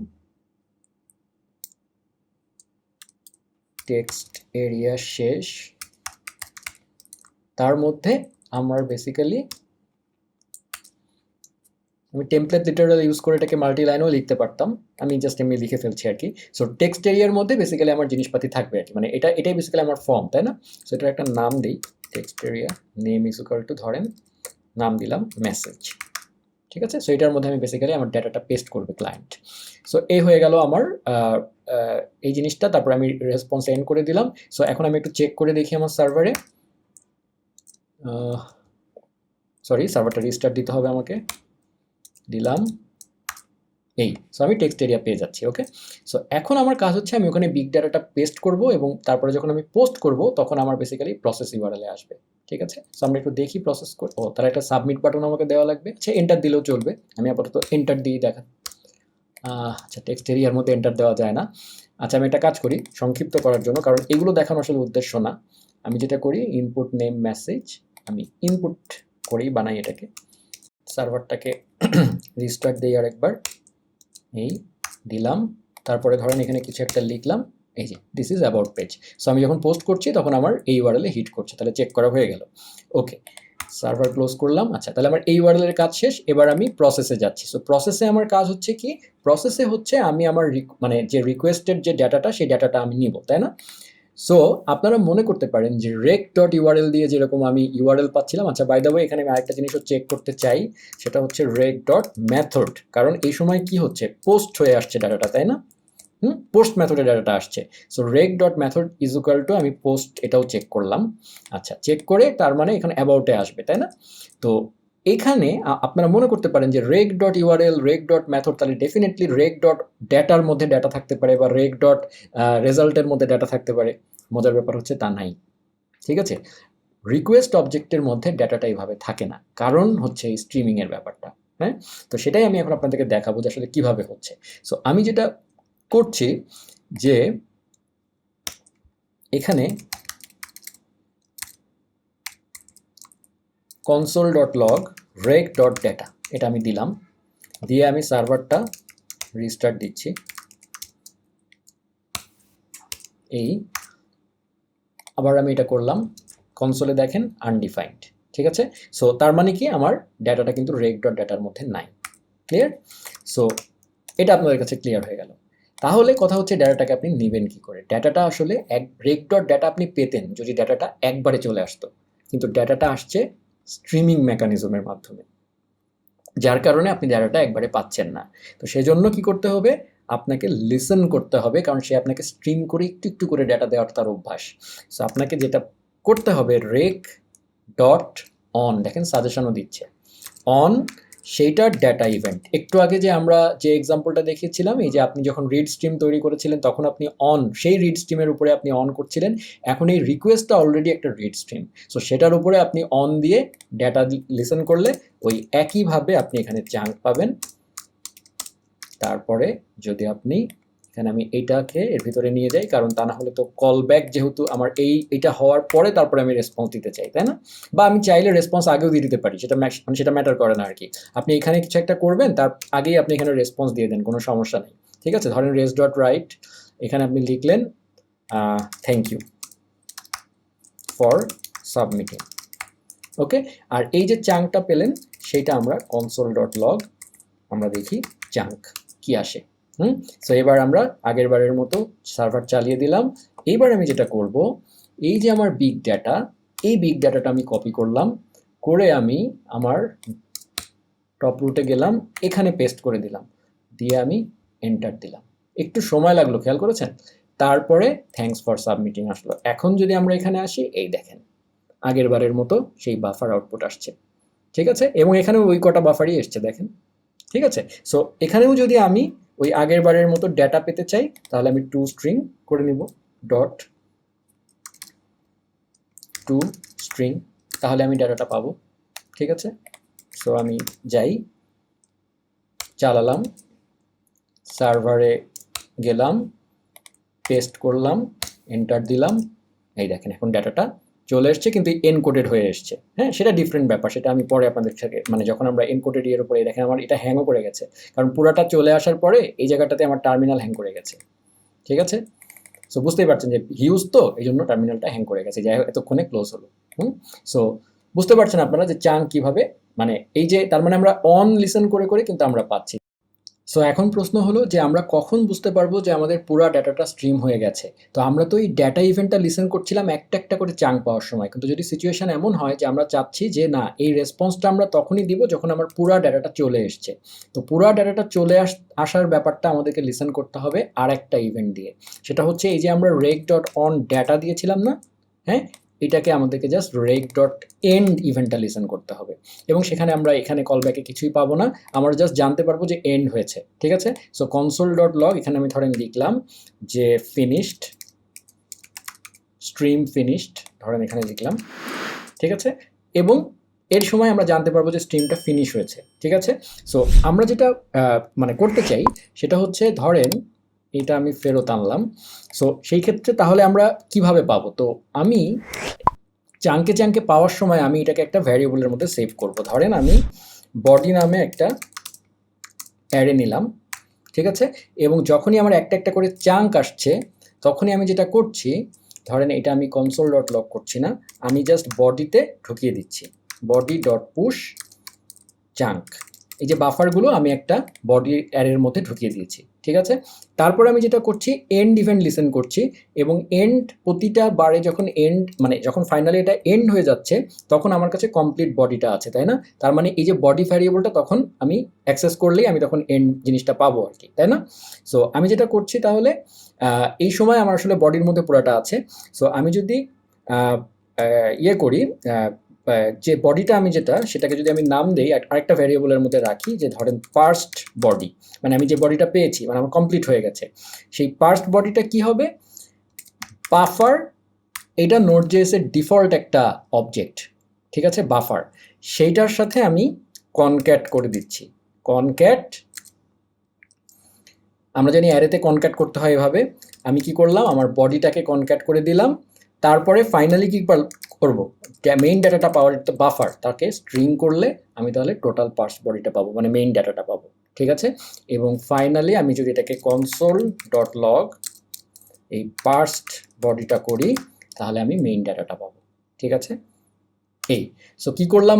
টেক্সট এরিয়া শেষ। তার মধ্যে আমার বেসিক্যালি আমি টেমপ্লেট লিটারাল ইউজ করে এটাকে মাল্টি লাইনেও লিখতে পারতাম, আমি জাস্ট এমনি লিখে ফেলছি আর কি। সো টেক্সট এরিয়ার মধ্যে বেসিক্যালি আমার জিনিসপাতি থাকবে আর কি, মানে এটাই বেসিক্যালি আমার ফর্ম, তাই না? সো এটার একটা নাম দিই, text area name is equal two ধরেন নাম দিলাম মেসেজ। ঠিক আছে, সো এটার মধ্যে আমি বেসিক্যালি আমার ডাটাটা পেস্ট করবে ক্লায়েন্ট। সো এই হয়ে গেল আমার এই জিনিসটা। তারপর আমি রেসপন্স এন্ড করে দিলাম। সো এখন আমি একটু চেক করে দেখি আমার সার্ভারে, সার্ভারটা রিস্টার্ট দিতে হবে আমাকে, দিলাম। এই, সো আমি টেক্সট এরিয়া পেয়ে যাচ্ছি। ওকে, সো এখন আমার কাজ হচ্ছে আমি ওখানে বিগ ডাটাটা পেস্ট করব, এবং তারপরে যখন আমি পোস্ট করব তখন আমার বেসিক্যালি প্রসেস ইউআরএলে আসবে। ঠিক আছে, সো আমরা একটু দেখি প্রসেস করে। তার একটা সাবমিট বাটন আমাকে দেওয়া লাগবে। আচ্ছা, এন্টার দিলেও চলবে, আমি আপাতত এন্টার দিয়ে দেখা। আচ্ছা, টেক্সট এরিয়ার মধ্যে এন্টার দেওয়া যায় না। আচ্ছা, আমি একটা কাজ করি সংক্ষিপ্ত করার জন্য, কারণ এগুলো দেখানো আসলে উদ্দেশ্য না। আমি যেটা করি, ইনপুট নেম মেসেজ, আমি ইনপুট করেই বানাই এটাকে। সার্ভারটাকে রিস্টার্ট দিই আরেকবার, এই দিলাম। তারপরে ধরেন এখানে কিছু একটা লিখলাম, এই যে this is about page. So আমি যখন পোস্ট করছি তখন আমার এই ইউআরএলে হিট করছে, তাহলে চেক করা হয়ে গেল। ওকে, সার্ভার ক্লোজ করলাম। আচ্ছা, তাহলে আমার এই ইউআরএল এর কাজ শেষ। এবার আমি প্রসেসে যাচ্ছি। সো প্রসেসে আমার কাজ হচ্ছে কি, প্রসেসে হচ্ছে আমি আমার মানে যে রিকোয়েস্টেড যে ডাটাটা, সেই ডাটাটা আমি নিব, তাই না? সো আপনারা মনে করতে পারেন যে রেক ডট ইউআরএল দিয়ে যেরকম আমি ইউআরএল পাচ্ছিলাম। আচ্ছা, বাই দ্য ওয়ে এখানে আমি আরেকটা জিনিসও চেক করতে চাই, সেটা হচ্ছে রেক ডট মেথড। কারণ এই সময় কি হচ্ছে, পোস্ট হয়ে আসছে ডাটাটা, তাই না? পোস্ট মেথডে ডাটাটা আসছে। So rake dot method is equal two, আমি পোস্ট এটাও চেক করলাম। আচ্ছা, চেক করে তার মানে এখানে অ্যাবাউটে আসবে, তাই না? তো এখানে আপনারা মনে করতে পারেন যে rake dot URL, rake dot method, তাহলে ডেফিনেটলি রেক ডট ডেটার মধ্যে ডাটা থাকতে পারে, বা রেক ডট রেজাল্টের মধ্যে ডাটা থাকতে পারে। মজার ব্যাপার হচ্ছে তা নাই। ঠিক আছে, রিকোয়েস্ট অবজেক্টের মধ্যে ডাটাটা এইভাবে থাকে না, কারণ হচ্ছে এই স্ট্রিমিং এর ব্যাপারটা। হ্যাঁ, তো সেটাই আমি এখন আপনাদেরকে দেখাবো যে আসলে কিভাবে হচ্ছে। সো আমি যেটা করছি যে এখানে console.log rec.data এটা আমি দিলাম, দিয়ে আমি সার্ভারটা রিস্টার্ট দিচ্ছি। এই আবার আমি এটা করলাম, কনসোলে দেখেন আনডিফাইন্ড। ঠিক আছে, সো তার মানে কি, আমার ডাটাটা কিন্তু rec.dataর মধ্যে নাই। ক্লিয়ার? সো এটা আপনাদের কাছে ক্লিয়ার হয়ে গেল। তাহলে কথা হচ্ছে ডাটাটাকে আপনি নেবেন কি করে। ডাটাটা আসলে rec.data আপনি পেতেন যদি ডাটাটা একবারে চলে আসতো, কিন্তু ডাটাটা আসছে স্ট্রিমিং মেকানিজমের মাধ্যমে, যার কারণে আপনি ডাটাটা একবারে পাচ্ছেন না। তো সেজন্য কি করতে হবে, আপনাকে লিসেন করতে হবে, কারণ সে আপনাকে স্ট্রিম করে একটু একটু করে ডাটা দেওয়ার তার অভ্যাস। সো আপনাকে যেটা করতে হবে রেক ডট অন, দেখেন সাজেশনও দিচ্ছে অন সেইটার ডেটা ইভেন্ট। একটু আগে যে আমরা যে এক্সাম্পলটা দেখিয়েছিলাম, এই যে আপনি যখন রিড স্ট্রিম তৈরি করেছিলেন তখন আপনি অন, সেই রিড স্ট্রিমের উপরে আপনি অন করছিলেন, এখন এই রিকোয়েস্টটা অলরেডি একটা রিড স্ট্রিম, সো সেটার উপরে আপনি অন দিয়ে ডেটা লিসেন করলে ওই একইভাবে আপনি এখানে চাঙ্ক পাবেন। তারপরে যদি আপনি এখানে আমি এইটাকে এর ভিতরে নিয়ে যাই, কারণ তা না হলে তো কল ব্যাক, যেহেতু আমার এইটা হওয়ার পরে তারপরে আমি রেসপন্স দিতে চাই, তাই না? বা আমি চাইলে রেসপন্স আগেও দিয়ে দিতে পারি, সেটা মানে সেটা ম্যাটার করে না আর কি। আপনি এখানে কিছু একটা করবেন, তার আগেই আপনি এখানে রেসপন্স দিয়ে দেন, কোনো সমস্যা নেই, ঠিক আছে? ধরেন রেস ডট রাইট, এখানে আপনি লিখলেন থ্যাংক ইউ ফর সাবমিটিং, ওকে। আর এই যে চাঙ্কটা পেলেন সেইটা আমরা কনসোল ডট লগ আমরা দেখি চাঙ্ক কি আসে। সো এবার আমরা আগের বারের মতো সার্ভার চালিয়ে দিলাম। এইবার আমি যেটা করব, এই যে আমার বিগ ডাটা, এই বিগ ডাটাটা আমি কপি করলাম, করে আমি আমার টপ রুটে গেলাম, এখানে পেস্ট করে দিলাম, দিয়ে আমি এন্টার দিলাম। একটু সময় লাগলো, খেয়াল করেছেন? তারপরে থ্যাঙ্কস ফর সাবমিটিং আসলো। এখন যদি আমরা এখানে আসি, এই দেখেন আগের বারের মতো সেই বাফার আউটপুট আসছে, ঠিক আছে? এবং এখানেও ওই কটা বাফারই এসছে, দেখেন, ঠিক আছে? সো এখানেও যদি আমি ওই আগের বারের মতো ডেটা পেতে চাই, তাহলে আমি টু স্ট্রিং করে নিব, ডট টু স্ট্রিং, তাহলে আমি ডেটাটা পাবো, ঠিক আছে? সো আমি যাই, চালালাম, সার্ভারে গেলাম, পেস্ট করলাম, এন্টার দিলাম, এই দেখেন এখন ডাটাটা চলে এসছে, কিন্তু এনকোডেড হয়ে এসছে। হ্যাঁ, সেটা ডিফারেন্ট ব্যাপার, সেটা আমি পরে আপনাদের সাথে, মানে যখন আমরা এনকোডেড ইয়ের উপরে, দেখেন আমার এটা হ্যাংও করে গেছে, কারণ পুরাটা চলে আসার পরে এই জায়গাটাতে আমার টার্মিনাল হ্যাং করে গেছে, ঠিক আছে? সো বুঝতেই পারছেন যে হিউজ, তো এই জন্য টার্মিনালটা হ্যাং করে গেছে, যাই হোক এতক্ষণে ক্লোজ হলো। সো বুঝতে পারছেন আপনারা যে চাঙ্ক কিভাবে, মানে এই যে তার মানে আমরা অন লিসেন করে করে কিন্তু আমরা পাচ্ছি। সো এখন প্রশ্ন হলো যে আমরা কখন বুঝতে পারবো যে আমাদের পুরা ডাটাটা স্ট্রিম হয়ে গেছে? তো আমরা তো এই ডাটা ইভেন্টটা লিসেন করছিলাম একটা একটা করে চাঙ্ক পাওয়ার সময়, কিন্তু যদি সিচুয়েশন এমন হয় যে আমরা চাচ্ছি যে না, এই রেসপন্সটা আমরা তখনই দিব যখন আমার পুরা ডাটাটা চলে এসছে, তো পুরা ডাটাটা চলে আসার ব্যাপারটা আমাদেরকে লিসেন করতে হবে আর একটা ইভেন্ট দিয়ে। সেটা হচ্ছে এই যে আমরা রেক ডট অন ডাটা দিয়েছিলাম না, হ্যাঁ, এটাকে আমাদেরকে জাস্ট রেক ডট এন্ড ইভেন্টটা লিসেন করতে হবে, এবং সেখানে আমরা এখানে কলব্যাকে কিছুই পাবো না, আমরা জাস্ট জানতে পারবো যে এন্ড হয়েছে, ঠিক আছে? সো কনসোল ডট লগ, এখানে আমি ধরেন লিখলাম যে ফিনিশড, স্ট্রিম ফিনিশড, ধরেন এখানে লিখলাম, ঠিক আছে? এবং এর সময় আমরা জানতে পারবো যে স্ট্রিমটা ফিনিশ হয়েছে, ঠিক আছে? সো আমরা যেটা মানে করতে চাই সেটা হচ্ছে, ধরেন এটা আমি ফেরত আনলাম, সো সেই ক্ষেত্রে তাহলে আমরা কিভাবে পাবো? তো আমি চাঙ্কে চাঙ্কে পাওয়ার সময় আমি এটাকে একটা ভ্যারিয়েবলের মধ্যে সেভ করব। ধরেন আমি বডি নামে একটা অ্যারে নিলাম, ঠিক আছে? এবং যখনই আমার একটা একটা করে চাঙ্ক আসছে, তখনই আমি যেটা করছি, ধরেন এটা আমি কনসোল ডট লগ করছি না, আমি জাস্ট বডিতে ঢুকিয়ে দিচ্ছি, বডি ডট পুশ চাঙ্ক, এই যে বাফারগুলো আমি একটা বডি অ্যারের মধ্যে ঢুকিয়ে দিয়েছি, ঠিক আছে? তারপরে আমি যেটা করছি, এন্ড ইভেন্ট লিসেন করছি, এবং এন্ড প্রতিটা বারে যখন এন্ড, মানে যখন ফাইনালি এটা এন্ড হয়ে যাচ্ছে, তখন আমার কাছে কমপ্লিট বডিটা আছে, তাই না? তার মানে এই যে বডি ভ্যারিয়েবলটা তখন আমি অ্যাক্সেস করলেই আমি তখন এন্ড জিনিসটা পাবো আর কি, তাই না? সো আমি যেটা করছি, তাহলে এই সময় আমার আসলে বডির মধ্যে পুরোটা আছে। সো আমি যদি ইয়ে করি, যে বডিটা আমি যেটা, সেটাকে যদি আমি নাম দেই আরেকটা ভ্যারিয়েবলের মধ্যে রাখি, যে ধরেন পার্সড বডি, মানে আমি যে বডিটা পেয়েছি, মানে আমার কমপ্লিট হয়ে গেছে, সেই পার্সড বডিটা কি হবে? বাফার, এটা নোড.js এর ডিফল্ট একটা অবজেক্ট, ঠিক আছে? বাফার, সেইটার সাথে আমি কনক্যাট করে দিচ্ছি, কনক্যাট, আমরা জানি অ্যারেতে কনক্যাট করতে হয় এভাবে, আমি কি করলাম, আমার বডিটাকে কনক্যাট করে দিলাম, তারপরে ফাইনালি কি করব, মেইন ডাটাটা পাওয়ার তো বাফার, তাকে স্ট্রিং করলে আমি তাহলে টোটাল পার্স বডিটা পাবো, মানে মেইন ডাটাটা পাবো, ঠিক আছে? এবং ফাইনালি আমি যদি এটাকে কনসোল ডট লগ এই পার্সড বডিটা করি, তাহলে আমি মেইন ডাটাটা পাবো, ঠিক আছে? এই সো কি করলাম,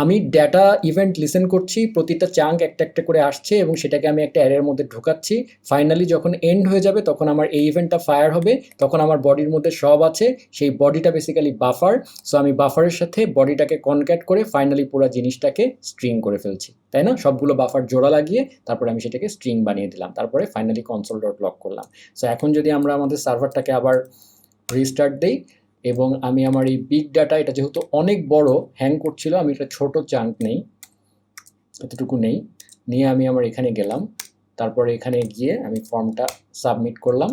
আমি ডেটা ইভেন্ট লিসেন করছি, প্রতিটা চাঙ্ক একটা একটা করে আসছে, এবং সেটাকে আমি একটা অ্যারের মধ্যে ঢোকাচ্ছি, ফাইনালি যখন এন্ড হয়ে যাবে তখন আমার এই ইভেন্টটা ফায়ার হবে, তখন আমার বডির মধ্যে সব আছে, সেই বডিটা বেসিক্যালি বাফার, সো আমি বাফারের সাথে বডিটাকে কনক্যাট করে ফাইনালি পুরো জিনিসটাকে স্ট্রিং করে ফেলছি, তাই না? সবগুলো বাফার জোড়া লাগিয়ে তারপরে আমি সেটাকে স্ট্রিং বানিয়ে দিলাম, তারপরে ফাইনালি কনসোল ডট লগ করলাম। সো এখন যদি আমরা আমাদের সার্ভারটাকে আবার রিস্টার্ট দেই, এবং আমি আমার এই বিগ ডাটা, এটা যেহেতু অনেক বড় হ্যাং করছিল, আমি এটা ছোট চাঙ্ক নেই, এতটুকু নেই, নিয়ে আমি আমার এখানে গেলাম, তারপরে এখানে গিয়ে আমি ফর্মটা সাবমিট করলাম।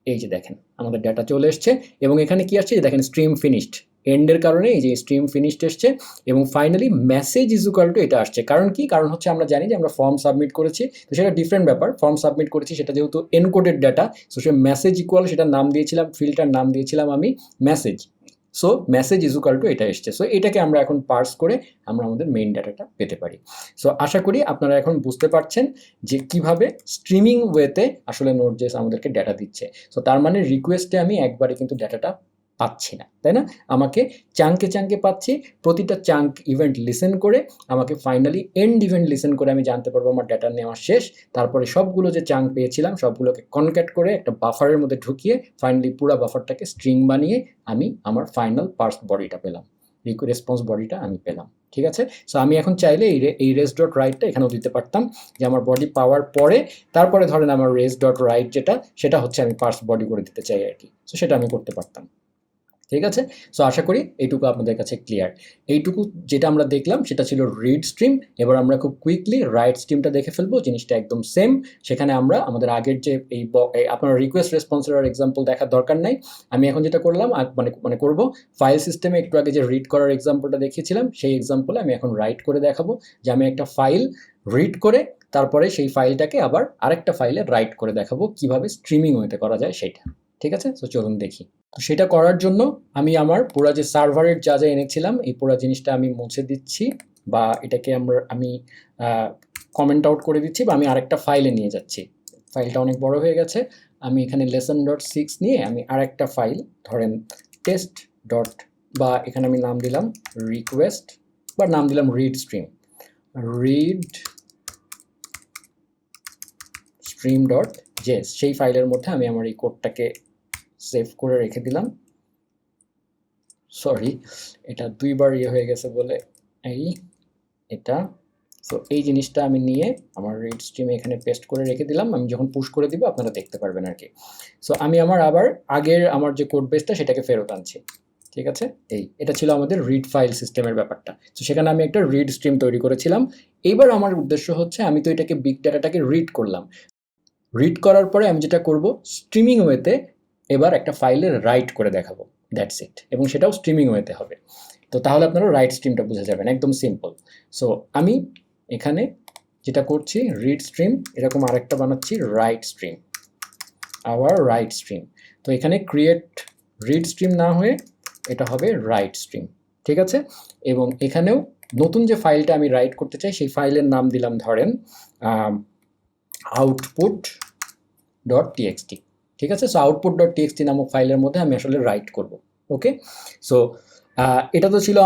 এই যে দেখেন আমাদের ডাটা চলে এসছে এবং এখানে কি আসছে দেখেন স্ট্রিম ফিনিশড, এন্ডের কারণে এই যে স্ট্রিম ফিনিশড এসছে এবং finally message is equal two এটা আসছে। কারণ কি, কারণ হচ্ছে আমরা জানি যে আমরা ফর্ম সাবমিট করেছি, তো সেটা ডিফারেন্ট ব্যাপার। ফর্ম সাবমিট করেছি সেটা যেহেতু এনকোডেড ডাটা, সো সে মেসেজ ইকুয়াল, সেটার নাম দিয়েছিলাম, ফিল্ডটার নাম দিয়েছিলাম আমি message. So message is equal two এটা এসছে। সো এটাকে আমরা এখন পার্স করে আমরা আমাদের মেইন ডাটাটা পেতে পারি। সো আশা করি আপনারা এখন বুঝতে পারছেন যে কিভাবে স্ট্রিমিং ওয়েতে আসলে নোড.জেএস আমাদেরকে ডাটা দিচ্ছে। সো তার মানে রিকোয়েস্টে আমি একবারে কিন্তু ডাটাটা পাচ্ছি না, তাই না? আমাকে চাঙ্কে চাঙ্কে পাচ্ছি, প্রতিটা চাঙ্ক ইভেন্ট লিসেন করে আমাকে ফাইনালি এন্ড ইভেন্ট লিসেন করে আমি জানতে পারবো আমার ডাটা নেওয়া শেষ। তারপরে সবগুলো যে চাঙ্ক পেয়েছিলাম সবগুলোকে কনক্যাট করে একটা বাফারের মধ্যে ঢুকিয়ে ফাইনালি পুরো বাফারটাকে স্ট্রিং বানিয়ে আমি আমার ফাইনাল পার্স বডিটা পেলাম, রেসপন্স বডিটা আমি পেলাম। ঠিক আছে? সো আমি এখন চাইলে এই রেস ডট রাইটটা এখানেও দিতে পারতাম, যে আমার বডি পাওয়ার পরে তারপরে ধরেন আমার রেস ডট রাইট যেটা, সেটা হচ্ছে আমি পার্স বডি করে দিতে চাই আর কি। সো সেটা আমি করতে পারতাম। ঠিক আছে? সো আশা করি এইটুকু আপনাদের কাছে ক্লিয়ার। এইটুকু যেটা আমরা দেখলাম সেটা ছিল রিড স্ট্রিম। এবার আমরা খুব কুইকলি রাইট স্ট্রিমটা দেখে ফেলবো, জিনিসটা একদম সেম। সেখানে আমরা আমাদের আগের যে আপনার রিকোয়েস্ট রেসপন্সের আর এক্সাম্পল দেখার দরকার নাই। আমি এখন যেটা করলাম মানে করব, ফাইল সিস্টেমে একটু আগে যে রিড করার এক্সাম্পলটা দেখিয়েছিলাম সেই এক্সাম্পলে আমি এখন রাইট করে দেখাবো, যে আমি একটা ফাইল রিড করে তারপরে সেই ফাইলটাকে আবার আরেকটা ফাইলে রাইট করে দেখাবো কিভাবে স্ট্রিমিং ওয়েতে করা যায় সেটা। ঠিক আছে? সো চলুন দেখি। তো সেটা করার জন্য আমি আমার পুরো যে সার্ভারের যা যা এনেছিলাম এই পুরো জিনিসটা আমি মুছে দিচ্ছি, বা এটাকে আমি কমেন্ট আউট করে দিচ্ছি, বা আমি আরেকটা ফাইলে নিয়ে যাচ্ছি। ফাইলটা অনেক বড় হয়ে গেছে। আমি এখানে lesson.6 নিয়ে আমি আরেকটা ফাইল ধরেন টেস্ট ডট, বা এখানে আমি নাম দিলাম রিকোয়েস্ট, বা নাম দিলাম রিড স্ট্রিম ডট জেএস। সেই ফাইলের মধ্যে আমি আমার এই কোডটাকে সেভ করে রেখে দিলাম। সরি, এটা দুইবার হয়ে গেছে বলে এটা। সো এই জিনিসটা আমি নিয়ে আমার রিড স্ট্রিমে এখানে পেস্ট করে রেখে দিলাম। আমি যখন পুশ করে দিব আপনারা দেখতে পারবেন আর কি। সো আমি আবার আগের আমার যে কোড বেসটা সেটাকে ফেরত আনছি। ঠিক আছে? এটা ছিল আমাদের রিড ফাইল সিস্টেমের ব্যাপারটা। তো সেখানে আমি একটা রিড স্ট্রিম তৈরি করেছিলাম। এইবার আমার উদ্দেশ্য হচ্ছে, আমি তো এটাকে বিগ ডাটাটাকে রিড করলাম, রিড করার পরে আমি যেটা করব, স্ট্রিমিং ওয়েতে এবার একটা ফাইলে রাইট করে দেখাবো, দ্যাটস ইট। এবং সেটাও স্ট্রিমিং ওয়েতে হবে। তো তাহলে আপনারা রাইট স্ট্রিমটা বুঝে যাবেন, একদম সিম্পল। সো আমি এখানে যেটা করছি, রিড স্ট্রিম এরকম আরেকটা বানাচ্ছি রাইট স্ট্রিম, রাইট স্ট্রিম। তো এখানে ক্রিয়েট রিড স্ট্রিম না হয়ে এটা হবে রাইট স্ট্রিম। ঠিক আছে? এবং এখানেও নতুন যে ফাইলটা আমি রাইট করতে চাই সেই ফাইলের নাম দিলাম ধরেন output.txt। ঠিক আছে? সো output.txt নামক ফাইলের মধ্যে আমি আসলে রাইট করব। ওকে? সো এটা ছিল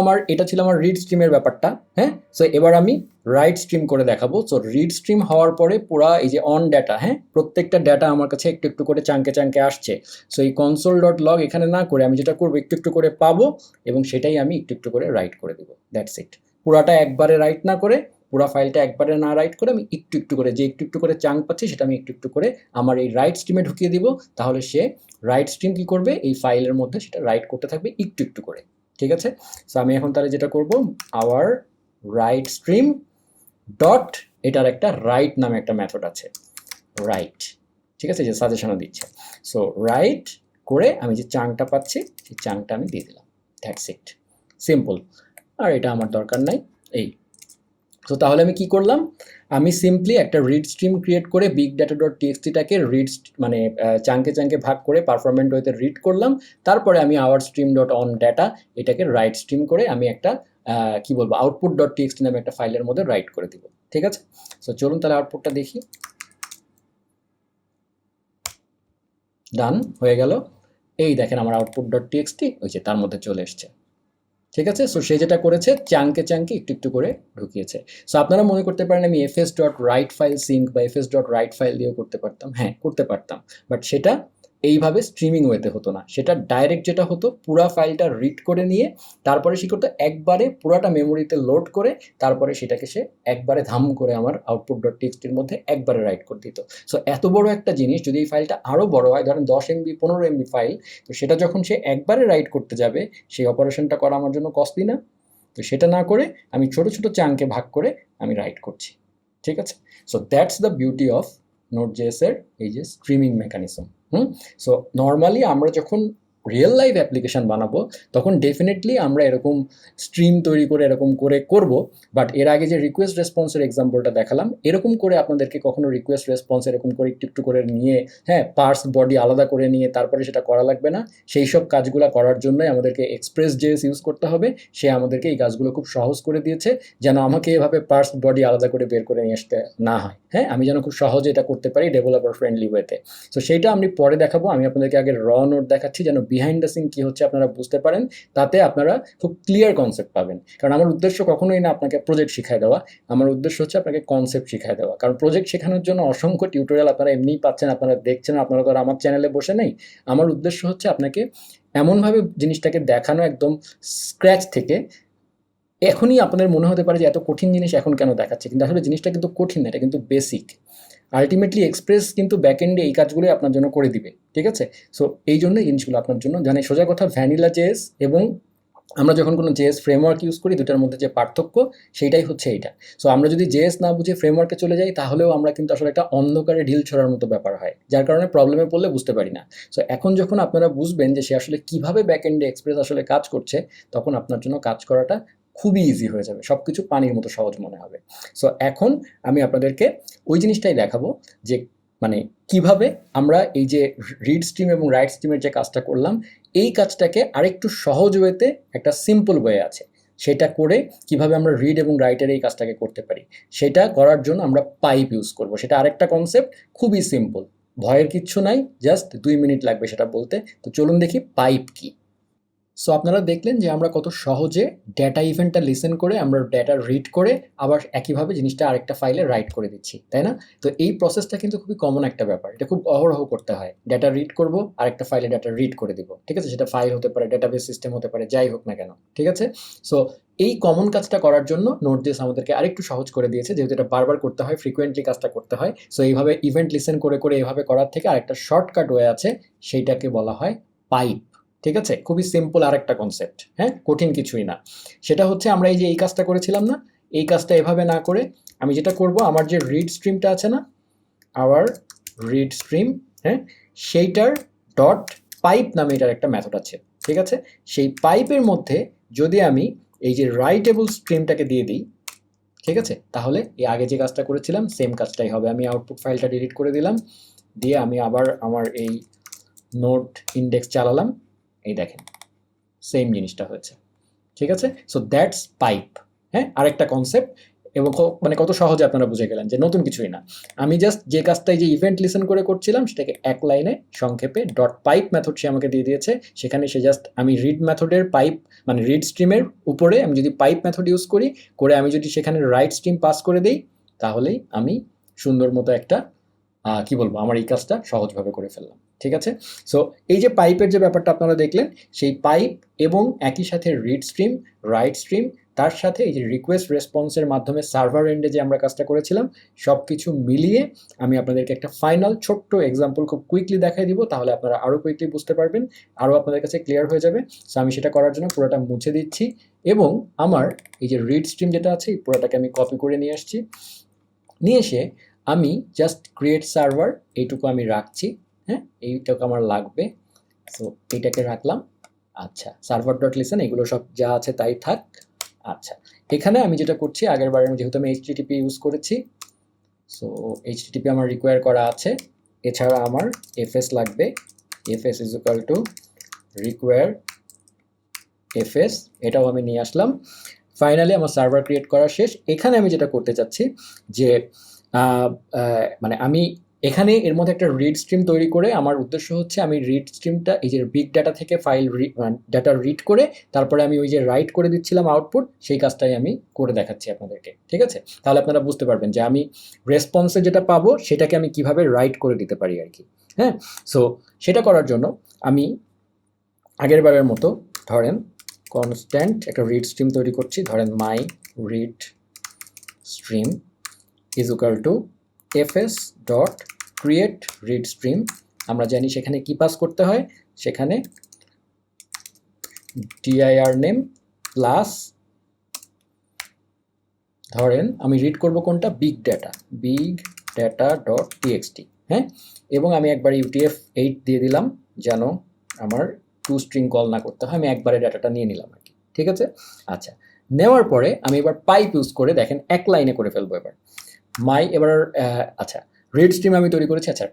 আমার রিড স্ট্রিমের ব্যাপারটা। হ্যাঁ? সো এবার আমি রাইট স্ট্রিম করে দেখাবো। সো রিড স্ট্রিম হওয়ার পরে পুরা এই যে অন ডাটা, হ্যাঁ, প্রত্যেকটা ডাটা আমার কাছে একটু একটু করে চাঙ্কে আসছে। সো এই console.log এখানে না করে আমি যেটা করবো, একটু একটু করে পাবো এবং সেটাই আমি একটু একটু করে রাইট করে দেবো, দ্যাটস ইট। পুরাটা একবারে রাইট না করে, পুরা ফাইলটা একবারে না রাইট করে, আমি একটু একটু করে, যে একটু একটু করে চাঙ্ক পাচ্ছি সেটা আমি একটু একটু করে আমার এই রাইট স্ট্রিমে ঢুকিয়ে দিব। তাহলে সে রাইট স্ট্রিম কি করবে, এই ফাইলের মধ্যে সেটা রাইট করতে থাকবে একটু একটু করে। ঠিক আছে? সো আমি এখন তাহলে যেটা করব, আওয়ার রাইট স্ট্রিম ডট, এটার একটা রাইট নামে একটা মেথড আছে, রাইট। ঠিক আছে? যে সাজেশনও দিচ্ছে। সো রাইট করে আমি যে চাঙ্কটা পাচ্ছি সেই চাঙ্কটা আমি দিয়ে দিলাম, দ্যাটস ইট, সিম্পল। আর এটা আমার দরকার নাই। তো তাহলে আমি কি করলাম, আমি সিম্পলি একটা রিড স্ট্রিম ক্রিয়েট করে বিগ ডাটা ডট টিএক্সটিটাকে মানে চাঙ্কে ভাগ করে পারফরমেন্ট ওয়েতে রিড করলাম। তারপরে আমি our stream dot on data এটাকে রাইট স্ট্রিম করে আমি একটা আউটপুট ডট টিএক্সটি নামে একটা ফাইলের মধ্যে রাইট করে দিব। ঠিক আছে? সো চলুন তাহলে আউটপুটটা দেখি। ডান হয়ে গেল। এই দেখেন আমার আউটপুট ডট টিএক্সটি ওই যে তার মধ্যে চলে এসছে। ঠিক আছে? সো সে যেটা করেছে চাঙ্কে একটু একটু করে ঢুকিয়েছে। সো আপনারা মনে করতে পারেন আমি fs.write ফাইল সিঙ্ক বা fs.write ফাইল দিয়েও করতে পারতাম। হ্যাঁ, করতে পারতাম, বাট সেটা এইভাবে স্ট্রিমিং ওয়েতে হতো না, সেটা ডাইরেক্ট যেটা হতো পুরা ফাইলটা রিড করে নিয়ে তারপরে সে করতো একবারে পুরাটা মেমোরিতে লোড করে তারপরে সেটাকে সে একবারে ধাম করে আমার আউটপুট ডট টিএক্সটির মধ্যে একবারে রাইট করে দিত। সো এত বড় একটা জিনিস যদি এই ফাইলটা আরও বড় হয়, ধরেন 10 MB 15 MB ফাইল, তো সেটা যখন সে একবারে রাইট করতে যাবে সেই অপারেশনটা করা আমার জন্য কস্টলি না? তো সেটা না করে আমি ছোট ছোট চাঙ্কে ভাগ করে আমি রাইট করছি, ঠিক আছে? So that's the beauty of Node.js এর এই যে স্ট্রিমিং মেকানিজম। সো নর্মালি আমরা যখন রিয়েল লাইফ অ্যাপ্লিকেশন বানাবো তখন ডেফিনেটলি আমরা এরকম স্ট্রিম তৈরি করে এরকম করে করব, বাট এর আগে যে রিকোয়েস্ট রেসপন্সের এক্সাম্পলটা দেখালাম এরকম করে আপনাদেরকে কখনো রিকোয়েস্ট রেসপন্স এরকম করে একটু একটু করে নিয়ে, হ্যাঁ, পার্স বডি আলাদা করে নিয়ে তারপরে সেটা করা লাগবে না। সেই সব কাজগুলো করার জন্যই আমাদেরকে এক্সপ্রেস.js ইউজ করতে হবে। সে আমাদেরকে এই কাজগুলো খুব সহজ করে দিয়েছে যেন আমাকে এভাবে পার্স বডি আলাদা করে বের করে নিয়ে আসতে না হয়, হ্যাঁ, আমি যেন খুব সহজে এটা করতে পারি ডেভেলপার ফ্রেন্ডলি ওয়েতে। সো সেইটা আমি পরে দেখাবো। আমি আপনাদেরকে আগে র নোট দেখাচ্ছি যেন বিহাইন্ড দ্য সিন কী হচ্ছে আপনারা বুঝতে পারেন, তাতে আপনারা খুব ক্লিয়ার কনসেপ্ট পাবেন। কারণ আমার উদ্দেশ্য কখনোই না আপনাকে প্রজেক্ট শিখাই দেওয়া, আমার উদ্দেশ্য হচ্ছে আপনাকে কনসেপ্ট শিখাই দেওয়া। কারণ প্রজেক্ট শেখানোর জন্য অসংখ্য টিউটোরিয়াল আপনারা এমনিই পাচ্ছেন, আপনারা দেখছেন, আপনারা তো আর আমার চ্যানেলে বসে নেই। আমার উদ্দেশ্য হচ্ছে আপনাকে এমনভাবে জিনিসটাকে দেখানো একদম স্ক্র্যাচ থেকে। এখনই আপনাদের মনে হতে পারে যে এত কঠিন জিনিস এখন কেন দেখাচ্ছে, কিন্তু আসলে জিনিসটা কিন্তু কঠিন না, এটা কিন্তু বেসিক। আলটিমেটলি এক্সপ্রেস কিন্তু ব্যাকএন্ডে এই কাজগুলোই আপনার জন্য করে দিবে, ঠিক আছে? সো এই জন্য এই জিনিসগুলো আপনার জন্য জানে। সোজা কথা, ভ্যানিলা জেএস এবং আমরা যখন কোনো জেএস ফ্রেমওয়ার্ক ইউজ করি দুটার মধ্যে যে পার্থক্য সেইটাই হচ্ছে এইটা। সো আমরা যদি জেএস না বুঝে ফ্রেমওয়ার্কে চলে যাই তাহলেও আমরা কিন্তু আসলে একটা অন্ধকারে ঢিল ছোড়ার মতো ব্যাপার হয়, যার কারণে প্রবলেমে পড়লে বুঝতে পারি না। সো এখন যখন আপনারা বুঝবেন যে সে আসলে কীভাবে ব্যাকএন্ডে এক্সপ্রেস আসলে কাজ করছে, তখন আপনার জন্য কাজ করাটা খুবই ইজি হয়ে যাবে, সব কিছু পানির মতো সহজ মনে হবে। সো এখন আমি আপনাদেরকে ওই জিনিসটাই দেখাবো যে মানে কিভাবে আমরা এই যে রিড স্ট্রিম এবং রাইট স্ট্রিমের যে কাজটা করলাম এই কাজটাকে আরেকটু সহজ ওয়েতে, একটা সিম্পল ওয়ে আছে সেটা করে কিভাবে আমরা রিড এবং রাইটের এই কাজটাকে করতে পারি। সেটা করার জন্য আমরা পাইপ ইউজ করব। সেটা আরেকটা কনসেপ্ট, খুবই সিম্পল, ভয়ের কিচ্ছু নাই, জাস্ট 2 মিনিট লাগবে সেটা বলতে। তো চলুন দেখি পাইপ কি। সো আপনারা দেখলেন যে আমরা কত সহজে ডেটা ইভেন্টটা লিসেন করে আমরা ডেটা রিড করে আবার একইভাবে জিনিসটা আরেকটা ফাইলে রাইট করে দিচ্ছি, তাই না? তো এই প্রসেসটা কিন্তু খুবই কমন একটা ব্যাপার, এটা খুব অহরহ করতে হয়। ডেটা রিড করব, আরেকটা ফাইলে ডেটা রিড করে দিব, ঠিক আছে? সেটা ফাইল হতে পারে, ডেটাবেস সিস্টেম হতে পারে, যাই হোক না কেন, ঠিক আছে? সো এই কমন কাজটা করার জন্য নোট.js আমাদেরকে আরেকটু সহজ করে দিয়েছে, যেহেতু এটা বারবার করতে হয়, ফ্রিকোয়েন্টলি কাজটা করতে হয়। সো এইভাবে ইভেন্ট লিসেন করে করে এইভাবে করার থেকে আরেকটা শর্টকাট ওয়ে আছে, সেইটাকে বলা হয় পাইপ, ঠিক আছে? খুবই সিম্পল আরেকটা কনসেপ্ট, হ্যাঁ, কঠিন কিছুই না। সেটা হচ্ছে আমরা এই যে এই কাজটা করেছিলাম না, এই কাজটা এভাবে না করে আমি যেটা করব, আমার যে রিড স্ট্রিমটা আছে না, আওয়ার রিড স্ট্রিম, হ্যাঁ, সেইটার ডট পাইপ নামে এটার একটা মেথড আছে, ঠিক আছে? সেই পাইপের মধ্যে যদি আমি এই যে রাইটেবল স্ট্রিমটাকে দিয়ে দিই, ঠিক আছে, তাহলে এই আগে যে কাজটা করেছিলাম সেম কাজটাই হবে। আমি আউটপুট ফাইলটা ডিলিট করে দিলাম, দিয়ে আমি আবার আমার এই নোট ইন্ডেক্স চালালাম, এই দেখেন সেম জিনিসটা হয়েছে, ঠিক আছে? সো দ্যাটস পাইপ, হ্যাঁ, আরেকটা কনসেপ্ট। এবং মানে কত সহজে আপনারা বুঝে গেলেন যে নতুন কিছুই না। আমি জাস্ট যে কাজটাই যে ইভেন্ট লিসেন করে করছিলাম সেটাকে এক লাইনে সংক্ষেপে ডট পাইপ মেথড সে আমাকে দিয়ে দিয়েছে। সেখানে সে জাস্ট আমি রিড মেথডের পাইপ মানে রিড স্ট্রিমের উপরে আমি যদি পাইপ মেথড ইউজ করি করে আমি যদি সেখানে রাইট স্ট্রিম পাস করে দিই তাহলেই আমি সুন্দর মতো একটা কি বলবো, আমার এই কাজটা সহজভাবে করে ফেললাম, ঠিক আছে? সো এই যে পাইপের যে ব্যাপারটা আপনারা দেখলেন, সেই পাইপ এবং একই সাথে রিড স্ট্রিম, রাইট স্ট্রিম, তার সাথে এই যে রিকোয়েস্ট রেসপন্সের মাধ্যমে সার্ভার এন্ডে যে আমরা কাজটা করেছিলাম সব কিছু মিলিয়ে আমি আপনাদেরকে একটা ফাইনাল ছোট্ট এক্সাম্পল খুব কুইকলি দেখাই দিব, তাহলে আপনারা আরও কুইকলি বুঝতে পারবেন, আরও আপনাদের কাছে ক্লিয়ার হয়ে যাবে। সো আমি সেটা করার জন্য পুরোটা মুছে দিচ্ছি এবং আমার এই যে রিড স্ট্রিম যেটা আছে এই পুরোটাকে আমি কপি করে নিয়ে আসছি, নিয়ে এসে আমি জাস্ট ক্রিয়েট সার্ভার এইটুকু আমি রাখছি, হ্যাঁ, এইটুকু আমার লাগবে। সো এইটাকে রাখলাম। আচ্ছা, সার্ভার ডট লিসেন এগুলো সব যা আছে তাই থাক। আচ্ছা, এখানে আমি যেটা করছি আগের বারে যেহেতু আমি এইচটিটিপি ইউজ করেছি, সো এইচটিটিপি আমার রিকোয়ার করা আছে। এছাড়া আমার এফএস লাগবে, FS is equal two require FS, এটাও আমি নিয়ে আসলাম। ফাইনালি আমার সার্ভার ক্রিয়েট করা শেষ। এখানে আমি যেটা করতে চাচ্ছি যে মানে আমি এখানে এর মধ্যে একটা রিড স্ট্রিম তৈরি করে আমার উদ্দেশ্য হচ্ছে আমি রিড স্ট্রিমটা এই যে বিগ ডাটা থেকে ফাইল ডাটা রিড করে তারপরে আমি ওই যে রাইট করে দিচ্ছিলাম আউটপুট, সেই কাজটাই আমি করে দেখাচ্ছি আপনাদেরকে, ঠিক আছে? তাহলে আপনারা বুঝতে পারবেন যে আমি রেসপন্সে যেটা পাবো সেটাকে আমি কিভাবে রাইট করে দিতে পারি আর কি। হ্যাঁ, সো সেটা করার জন্য আমি আগের বারের মতো ধরেন কনস্ট্যান্ট একটা রিড স্ট্রিম তৈরি করছি, ধরেন my read stream is equal to fs dot create read stream. আমরা জানি সেখানে কি পাস করতে হয়, সেখানে dir নেম প্লাস ধরেন আমি রিড করব কোনটা, বিগ ডাটা ডট txt। হ্যাঁ, এবং আমি একবার utf-8 দিয়ে দিলাম যেন আমার টু স্ট্রিং কল না করতে হয়, আমি একবারে ডাটাটা নিয়ে নিলাম আর কি। ঠিক আছে, আচ্ছা, নেওয়ার পরে আমি এবার পাইপ ইউজ করে দেখেন এক লাইনে করে ফেলবো এবার এবার আচ্ছা রিড স্ট্রিম আমি তৈরি করেছি। আচ্ছা,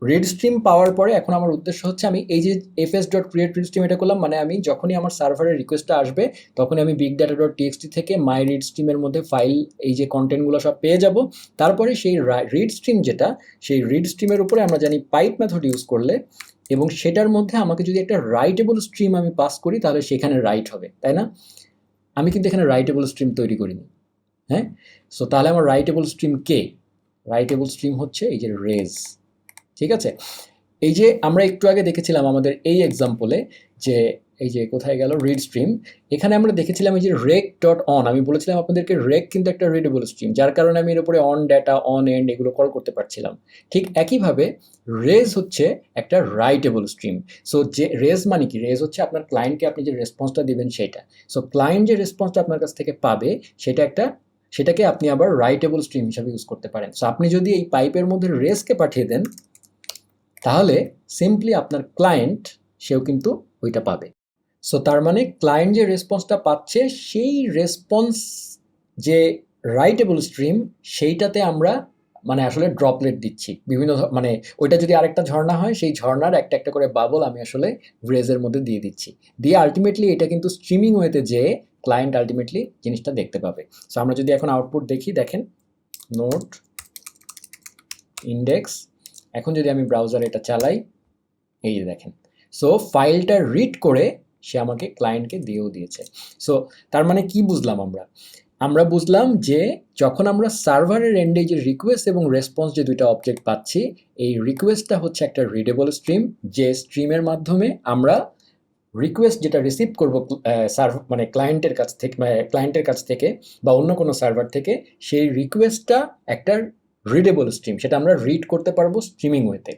রিড স্ট্রিম পাওয়ার পরে এখন আমার উদ্দেশ্য হচ্ছে আমি এই যে fs dot create read stream এটা করলাম, মানে আমি যখনই আমার সার্ভারের রিকোয়েস্টটা আসবে তখনই আমি বিগ ডাটা ডট টিএক্সটি থেকে মাই রিড স্ট্রিমের মধ্যে ফাইল এই যে কন্টেন্টগুলো সব পেয়ে যাব। তারপরে সেই রিড স্ট্রিম যেটা, সেই রিড স্ট্রিমের উপরে আমরা জানি পাইপ মেথড ইউজ করলে এবং সেটার মধ্যে আমাকে যদি একটা রাইটেবল স্ট্রিম আমি পাস করি তাহলে সেখানে রাইট হবে, তাই না? আমি কিন্তু এখানে রাইটেবল স্ট্রিম তৈরি করিনি। হ্যাঁ, সো তাহলে আমার রাইটেবল স্ট্রিম কে? রাইটেবল স্ট্রিম হচ্ছে এই যে রেজ। ঠিক আছে, এই যে আমরা একটু আগে দেখেছিলাম আমাদের এই এক্সাম্পলে যে এই যে কোথায় গেল রিড স্ট্রিম, এখানে আমরা দেখেছিলাম এই যে রেক ডট অন, আমি বলেছিলাম আপনাদেরকে রেক কিন্তু একটা রিডেবল স্ট্রিম, যার কারণে আমি এর উপরে অন ডাটা অন এন্ড এগুলো কল করতে পারছিলাম। ঠিক একইভাবে রেজ হচ্ছে একটা রাইটেবল স্ট্রিম। সো যে রেজ মানে কি, রেজ হচ্ছে আপনার ক্লায়েন্টকে আপনি যে রেসপন্সটা দিবেন সেটা, সো ক্লায়েন্ট যে রেসপন্সটা আপনার কাছ থেকে পাবে সেটাকে আপনি আবার রাইটেবল স্ট্রিম হিসাবে ইউজ করতে পারেন। সো আপনি যদি এই পাইপের মধ্যে রেজকে পাঠিয়ে দেন তাহলে সিম্পলি আপনার ক্লায়েন্ট সেও কিন্তু ওইটা পাবে। সো তার মানে ক্লায়েন্ট যে রেসপন্সটা পাচ্ছে সেই রেসপন্স যে রাইটেবল স্ট্রিম সেইটাতে আমরা মানে আসলে ড্রপলেট দিচ্ছি বিভিন্ন মানে ওইটা যদি আরেকটা ঝর্ণা হয় সেই ঝর্ণার একটা একটা করে বাবল আমি আসলে রেজের মধ্যে দিয়ে দিচ্ছি, দিয়ে আলটিমেটলি এটা কিন্তু স্ট্রিমিং ওয়েতে যে ক্লায়েন্ট আলটিমেটলি জিনিসটা দেখতে পাবে। সো আমরা যদি এখন আউটপুট দেখি, দেখেন নোট ইন্ডেক্স, এখন যদি আমি ব্রাউজারে এটা চালাই এই যে দেখেন, সো ফাইলটা রিড করে সে আমাকে ক্লায়েন্টকে দিয়েও দিয়েছে। সো তার মানে কি বুঝলাম আমরা বুঝলাম যে যখন আমরা সার্ভারের এন্ডে যে রিকোয়েস্ট এবং রেসপন্স যে দুইটা অবজেক্ট পাচ্ছি, এই রিকোয়েস্টটা হচ্ছে একটা রিডেবল স্ট্রিম, যে স্ট্রিমের মাধ্যমে আমরা রিকোয়েস্ট যেটা রিসিভ করবো মানে ক্লায়েন্টের কাছ থেকে বা অন্য কোনো সার্ভার থেকে, সেই রিকোয়েস্টটা একটা রিডেবল স্ট্রিম, সেটা আমরা রিড করতে পারবো স্ট্রিমিং ওয়েতে।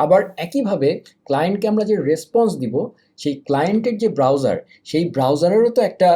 আবার একইভাবে ক্লায়েন্টকে আমরা যে রেসপন্স দিব, সেই ক্লায়েন্টের যে ব্রাউজার, সেই ব্রাউজারেরও তো একটা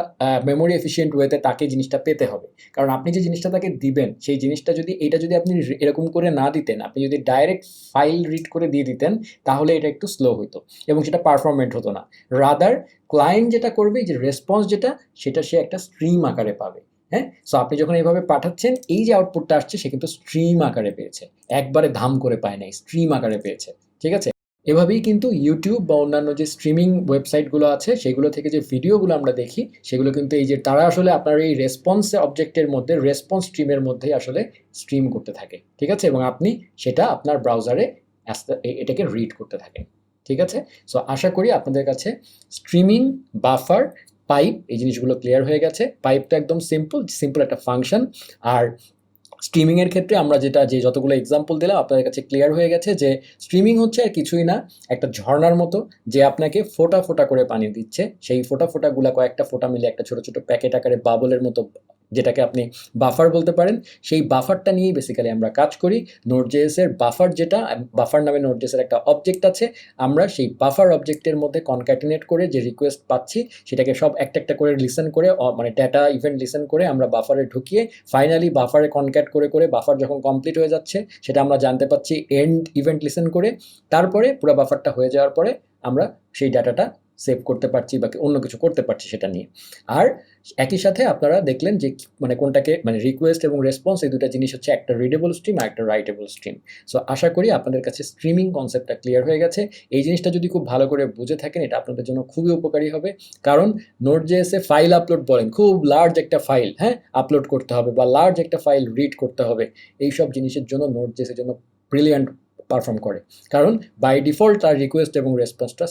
মেমোরি এফিসিয়েন্ট ওয়েতে তাকে জিনিসটা পেতে হবে। কারণ আপনি যে জিনিসটা তাকে দিবেন সেই জিনিসটা যদি আপনি এরকম করে না দিতেন, আপনি যদি ডাইরেক্ট ফাইল রিড করে দিয়ে দিতেন তাহলে এটা একটু স্লো হতো এবং সেটা পারফরমেন্ট হতো না। রাদার ক্লায়েন্ট যেটা করবে, যে রেসপন্স যেটা, সেটা সে একটা স্ট্রিম আকারে পাবে। হ্যাঁ, সো আপনি যখন এইভাবে পাঠাচ্ছেন এই যে আউটপুটটা আসছে সে কিন্তু স্ট্রিম আকারে পেয়েছে, একবারে ধাম করে পায় নাই, স্ট্রিম আকারে পেয়েছে। ঠিক আছে, এভাবেই কিন্তু ইউটিউব বা অন্যান্য যে স্ট্রিমিং ওয়েবসাইটগুলো আছে সেগুলো থেকে যে ভিডিওগুলো আমরা দেখি সেগুলো কিন্তু এই যে তারা আসলে আপনার এই রেসপন্স অবজেক্টের মধ্যে রেসপন্স স্ট্রিমের মধ্যেই আসলে স্ট্রিম করতে থাকে। ঠিক আছে, এবং আপনি সেটা আপনার ব্রাউজারে এটাকে রিড করতে থাকেন। ঠিক আছে, সো আশা করি আপনাদের কাছে স্ট্রিমিং, বাফার, পাইপ এই জিনিসগুলো ক্লিয়ার হয়ে গেছে। পাইপটা একদম সিম্পল একটা ফাংশন, আর স্ট্রিমিংয়ের ক্ষেত্রে আমরা যে যতগুলো এক্সাম্পল দিলাম আপনাদের কাছে ক্লিয়ার হয়ে গেছে যে স্ট্রিমিং হচ্ছে আর কিছুই না, একটা ঝর্ণার মতো যে আপনাকে ফোঁটা ফোঁটা করে পানি দিচ্ছে, সেই ফোঁটা ফোঁটাগুলা কয়েকটা ফোঁটা মিলে একটা ছোটো ছোটো প্যাকেট আকারে বাবলের মতো, যেটাকে আপনি বাফার বলতে পারেন। সেই বাফারটা নিয়েই বেসিক্যালি আমরা কাজ করি। নোড.জেএসের বাফার যেটা, বাফার নামে নোড.জেএসের একটা অবজেক্ট আছে, আমরা সেই বাফার অবজেক্টের মধ্যে কনক্যাটিনেট করে যে রিকোয়েস্ট পাচ্ছি সেটাকে সব একটা একটা করে লিসেন করে, মানে ডেটা ইভেন্ট লিসেন করে আমরা বাফারে ঢুকিয়ে ফাইনালি বাফারে কনক্যাট করে বাফার যখন কমপ্লিট হয়ে যাচ্ছে সেটা আমরা জানতে পাচ্ছি এন্ড ইভেন্ট লিসেন করে। তারপরে পুরো বাফারটা হয়ে যাওয়ার পরে আমরা সেই ডাটাটা সেভ করতে পারছি বা অন্য কিছু করতে পারছি সেটা নিয়ে। আর একই সাথে আপনারা দেখলেন যে মানে কোনটাকে মানে রিকোয়েস্ট এবং রেসপন্স এই দুটা জিনিস হচ্ছে একটা রিডেবল স্ট্রিম আর একটা রাইটেবল স্ট্রিম। সো আশা করি আপনাদের কাছে স্ট্রিমিং কনসেপ্টটা ক্লিয়ার হয়ে গেছে। এই জিনিসটা যদি খুব ভালো করে বুঝে থাকেন এটা আপনাদের জন্য খুবই উপকারী হবে, কারণ নোড.জেএসে ফাইল আপলোড বলেন, খুব লার্জ একটা ফাইল আপলোড করতে হবে বা লার্জ একটা ফাইল রিড করতে হবে, এইসব জিনিসের জন্য নোড.জেএসের জন্য ব্রিলিয়ান্ট পারফর্ম করে, কারণ বাই ডিফল্ট তার রিকোয়েস্ট এবং রেসপন্সটা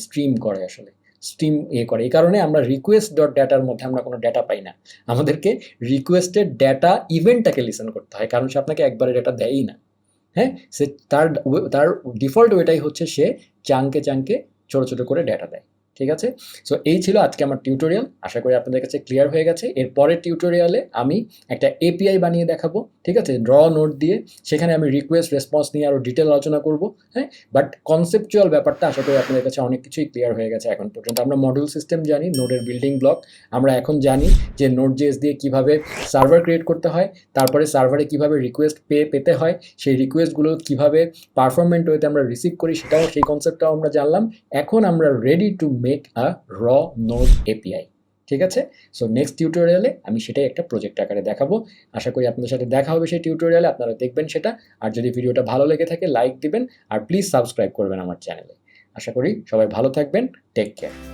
স্ট্রিম করে, আসলে স্ট্রিম করে। এই কারণে আমরা রিকোয়েস্ট ডট ডেটার মধ্যে আমরা কোনো ডেটা পাই না, আমাদেরকে রিকোয়েস্টের ডেটা ইভেন্টটাকে লিসেন করতে হয়, কারণ সে আপনাকে একবারে ডেটা দেয়ই না। হ্যাঁ, সে তার তার ডিফল্ট ওয়েটাই হচ্ছে সে চাঙ্কে ছোট ছোট করে ডেটা দেয়। ঠিক আছে? সো এই ছিল আজকে আমার টিউটোরিয়াল। আশা করি আপনাদের কাছে ক্লিয়ার হয়ে গেছে। এর পরের টিউটোরিয়ালে আমি একটা এপিআই বানিয়ে দেখাবো। ঠিক আছে? র নোড দিয়ে সেখানে আমি রিকোয়েস্ট রেসপন্স নিয়ে আরও ডিটেল আলোচনা করব। হ্যাঁ, বাট কনসেপচুয়াল ব্যাপারটা আশা করি আপনাদের কাছে অনেক কিছুই ক্লিয়ার হয়ে গেছে এখন পর্যন্ত। আমরা মডিউল সিস্টেম জানি, নোডের বিল্ডিং ব্লক। আমরা এখন জানি যে নোড জেএস দিয়ে কিভাবে সার্ভার ক্রিয়েট করতে হয়, তারপরে সার্ভারে কিভাবে রিকোয়েস্ট পেতে হয়, সেই রিকোয়েস্টগুলো কিভাবে পারফরমেন্ট ওয়েতে আমরা রিসিভ করি, সেটাও সেই কনসেপ্টটাও আমরা জানলাম। এখন আমরা রেডি টু মেক আ র নোড এপিআই। ঠিক আছে? সো নেক্সট টিউটোরিয়ালে আমি সেটাই একটা প্রজেক্ট আকারে দেখাবো। আশা করি আপনাদের সাথে দেখা হবে সেই টিউটোরিয়ালে, আপনারা দেখবেন সেটা। আর যদি ভিডিওটা ভালো লেগে থাকে লাইক দিবেন, আর প্লিজ সাবস্ক্রাইব করবেন আমার চ্যানেলে। আশা করি সবাই ভালো থাকবেন। Take care.